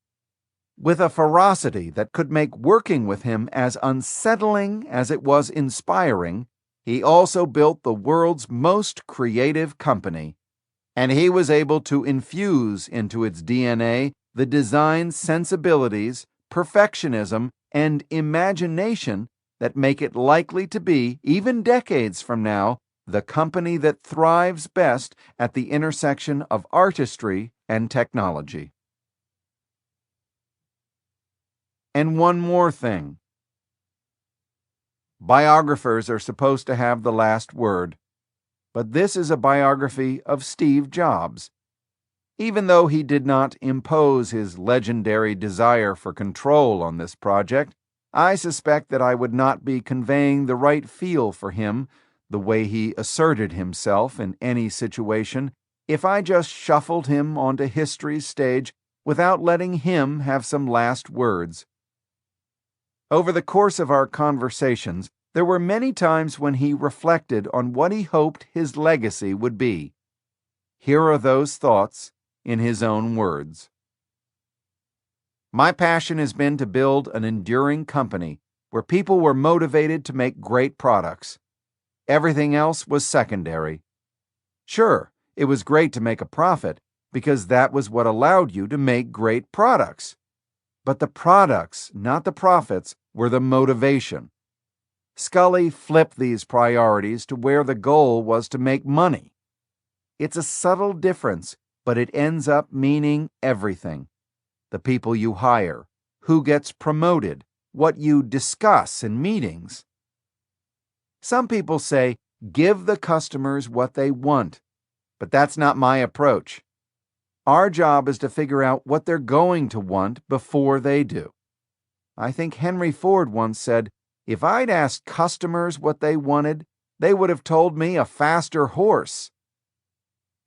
With a ferocity that could make working with him as unsettling as it was inspiring, he also built the world's most creative company. And he was able to infuse into its DNA the design sensibilities, perfectionism, and imagination that make it likely to be, even decades from now, the company that thrives best at the intersection of artistry and technology. And one more thing. Biographers are supposed to have the last word, but this is a biography of Steve Jobs. Even though he did not impose his legendary desire for control on this project, I suspect that I would not be conveying the right feel for him, the way he asserted himself in any situation, if I just shuffled him onto history's stage without letting him have some last words. Over the course of our conversations, there were many times when he reflected on what he hoped his legacy would be. Here are those thoughts in his own words. My passion has been to build an enduring company where people were motivated to make great products. Everything else was secondary. Sure, it was great to make a profit because that was what allowed you to make great products. But the products, not the profits, were the motivation. Scully flipped these priorities to where the goal was to make money. It's a subtle difference, but it ends up meaning everything. The people you hire, who gets promoted, what you discuss in meetings. Some people say, give the customers what they want, but that's not my approach. Our job is to figure out what they're going to want before they do. I think Henry Ford once said, if I'd asked customers what they wanted, they would have told me a faster horse.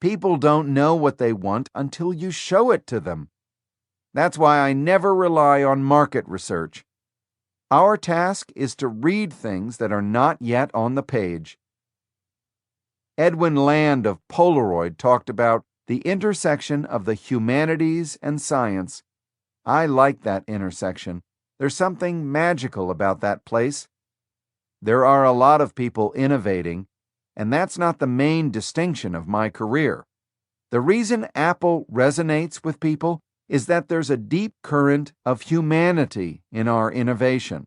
People don't know what they want until you show it to them. That's why I never rely on market research. Our task is to read things that are not yet on the page. Edwin Land of Polaroid talked about the intersection of the humanities and science. I like that intersection. There's something magical about that place. There are a lot of people innovating, and that's not the main distinction of my career. The reason Apple resonates with people is that there's a deep current of humanity in our innovation.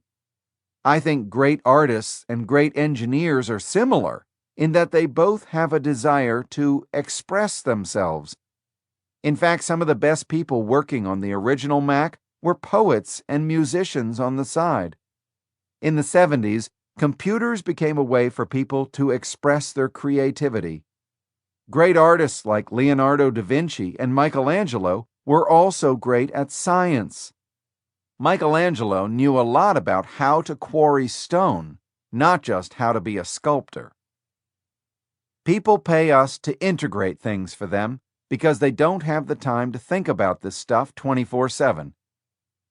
I think great artists and great engineers are similar in that they both have a desire to express themselves. In fact, some of the best people working on the original Mac were poets and musicians on the side. In the 70s, computers became a way for people to express their creativity. Great artists like Leonardo da Vinci and Michelangelo were also great at science. Michelangelo knew a lot about how to quarry stone, not just how to be a sculptor. People pay us to integrate things for them because they don't have the time to think about this stuff 24/7.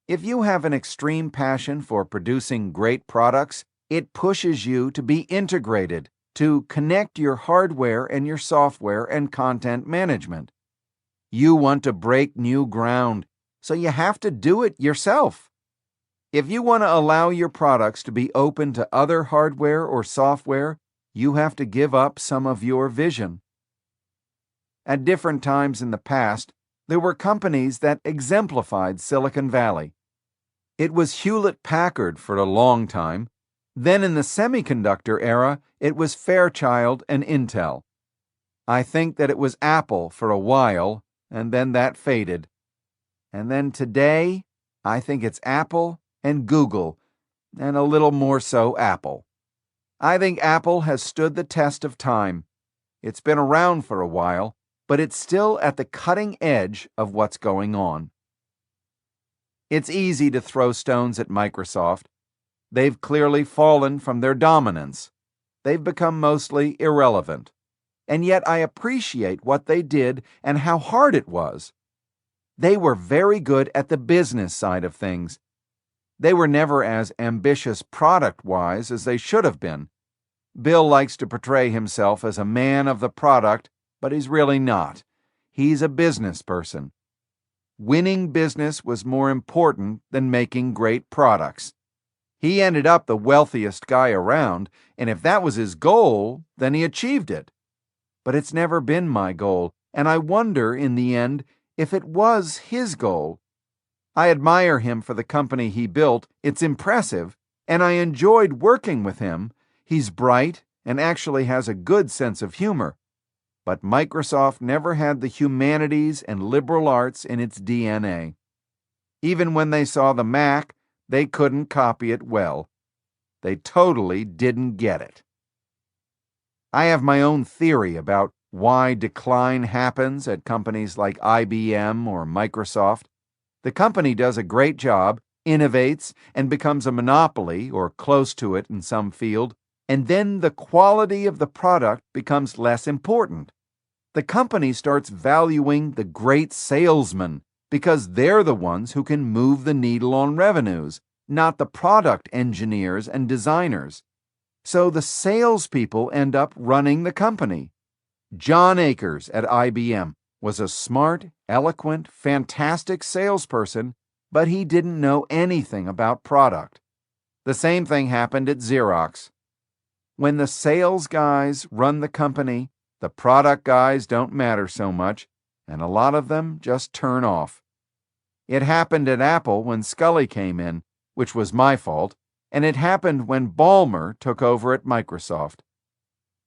If you have an extreme passion for producing great products, it pushes you to be integrated, to connect your hardware and your software and content management. You want to break new ground, so you have to do it yourself. If you want to allow your products to be open to other hardware or software, you have to give up some of your vision. At different times in the past, there were companies that exemplified Silicon Valley. It was Hewlett-Packard for a long time. Then in the semiconductor era, it was Fairchild and Intel. I think that it was Apple for a while, and then that faded. And then today, I think it's Apple and Google, and a little more so Apple. I think Apple has stood the test of time. It's been around for a while, but it's still at the cutting edge of what's going on. It's easy to throw stones at Microsoft. They've clearly fallen from their dominance. They've become mostly irrelevant. And yet I appreciate what they did and how hard it was. They were very good at the business side of things. They were never as ambitious product-wise as they should have been. Bill likes to portray himself as a man of the product, but he's really not. He's a business person. Winning business was more important than making great products. He ended up the wealthiest guy around, and if that was his goal, then he achieved it. But it's never been my goal, and I wonder, in the end, if it was his goal. I admire him for the company he built. It's impressive, and I enjoyed working with him. He's bright and actually has a good sense of humor. But Microsoft never had the humanities and liberal arts in its DNA. Even when they saw the Mac, they couldn't copy it well. They totally didn't get it. I have my own theory about why decline happens at companies like IBM or Microsoft. The company does a great job, innovates, and becomes a monopoly or close to it in some field, and then the quality of the product becomes less important. The company starts valuing the great salesman because they're the ones who can move the needle on revenues, not the product engineers and designers. So the salespeople end up running the company. John Akers at IBM was a smart, eloquent, fantastic salesperson, but he didn't know anything about product. The same thing happened at Xerox. When the sales guys run the company, the product guys don't matter so much, and a lot of them just turn off. It happened at Apple when Scully came in, which was my fault, and it happened when Ballmer took over at Microsoft.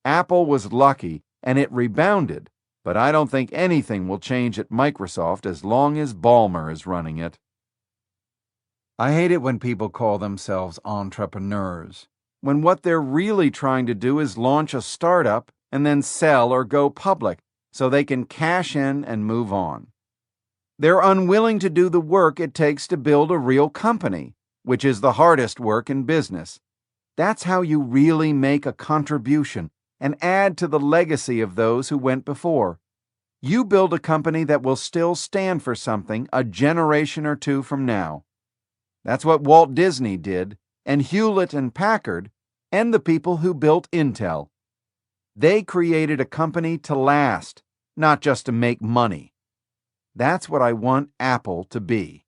Apple was lucky, and it rebounded, but I don't think anything will change at Microsoft as long as Ballmer is running it. I hate it when people call themselves entrepreneurs, when what they're really trying to do is launch a startup and then sell or go public so they can cash in and move on. They're unwilling to do the work it takes to build a real company, which is the hardest work in business. That's how you really make a contribution and add to the legacy of those who went before. You build a company that will still stand for something a generation or two from now. That's what Walt Disney did, and Hewlett and Packard, and the people who built Intel. They created a company to last, not just to make money. That's what I want Apple to be.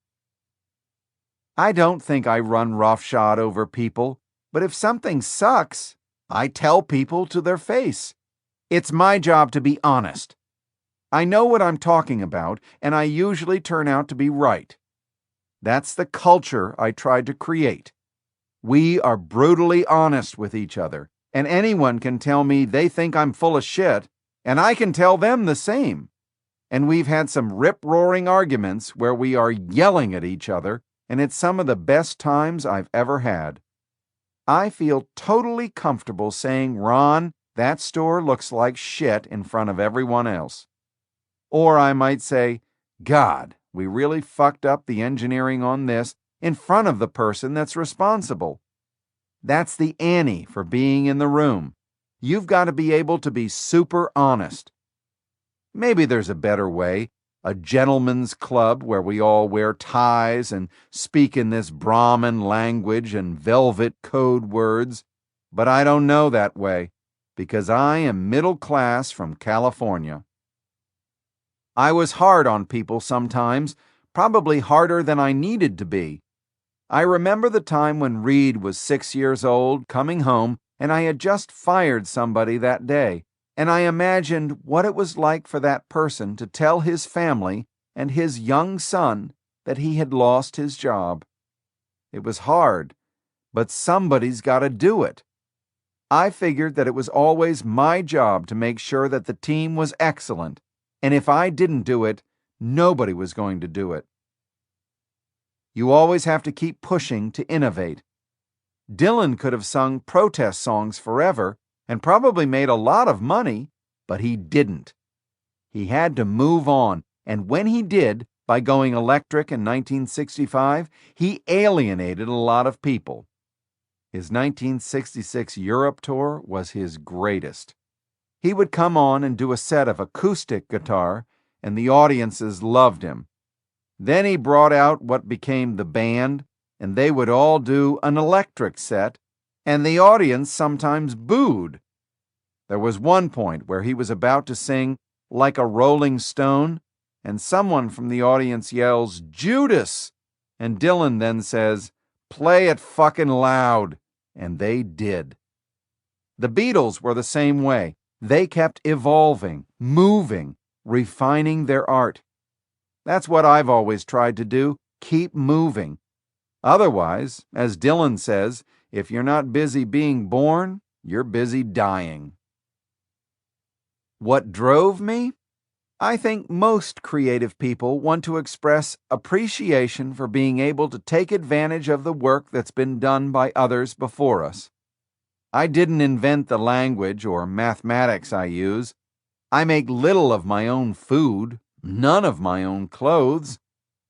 I don't think I run roughshod over people, but if something sucks, I tell people to their face. It's my job to be honest. I know what I'm talking about, and I usually turn out to be right. That's the culture I tried to create. We are brutally honest with each other, and anyone can tell me they think I'm full of shit, and I can tell them the same. And we've had some rip-roaring arguments where we are yelling at each other, and it's some of the best times I've ever had. I feel totally comfortable saying, "Ron, that store looks like shit," in front of everyone else. Or I might say, "God, we really fucked up the engineering on this," in front of the person that's responsible. That's the ante for being in the room. You've got to be able to be super honest. Maybe there's a better way, a gentleman's club where we all wear ties and speak in this Brahmin language and velvet code words, but I don't know that way because I am middle class from California. I was hard on people sometimes, probably harder than I needed to be. I remember the time when Reed was 6 years old, coming home, and I had just fired somebody that day, and I imagined what it was like for that person to tell his family and his young son that he had lost his job. It was hard, but somebody's got to do it. I figured that it was always my job to make sure that the team was excellent, and if I didn't do it, nobody was going to do it. You always have to keep pushing to innovate. Dylan could have sung protest songs forever and probably made a lot of money, but he didn't. He had to move on, and when he did, by going electric in 1965, he alienated a lot of people. His 1966 Europe tour was his greatest. He would come on and do a set of acoustic guitar, and the audiences loved him. Then he brought out what became the band, and they would all do an electric set, and the audience sometimes booed. There was one point where he was about to sing Like a Rolling Stone, and someone from the audience yells, "Judas!" And Dylan then says, "Play it fucking loud." And they did. The Beatles were the same way. They kept evolving, moving, refining their art. That's what I've always tried to do, keep moving. Otherwise, as Dylan says, if you're not busy being born, you're busy dying. What drove me? I think most creative people want to express appreciation for being able to take advantage of the work that's been done by others before us. I didn't invent the language or mathematics I use. I make little of my own food, none of my own clothes.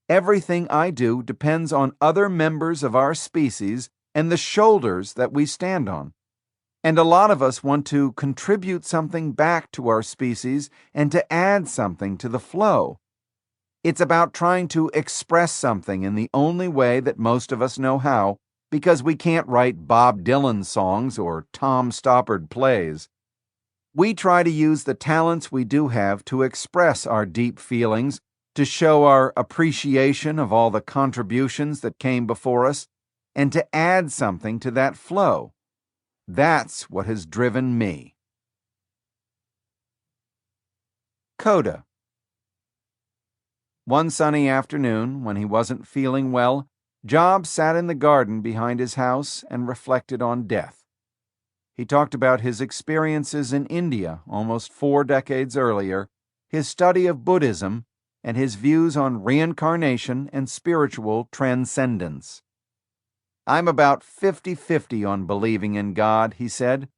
Everything I do depends on other members of our species and the shoulders that we stand on. And a lot of us want to contribute something back to our species and to add something to the flow. It's about trying to express something in the only way that most of us know how, because we can't write Bob Dylan songs or Tom Stoppard plays. We try to use the talents we do have to express our deep feelings, to show our appreciation of all the contributions that came before us, and to add something to that flow. That's what has driven me. Coda. One sunny afternoon, when he wasn't feeling well, Job sat in the garden behind his house and reflected on death. He talked about his experiences in India almost 4 decades earlier, his study of Buddhism, and his views on reincarnation and spiritual transcendence. "I'm about 50-50 on believing in God," he said.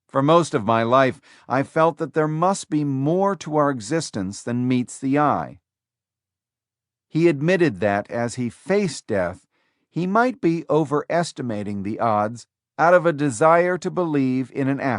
"For most of my life, I felt that there must be more to our existence than meets the eye." He admitted that as he faced death, he might be overestimating the odds out of a desire to believe in an afterlife.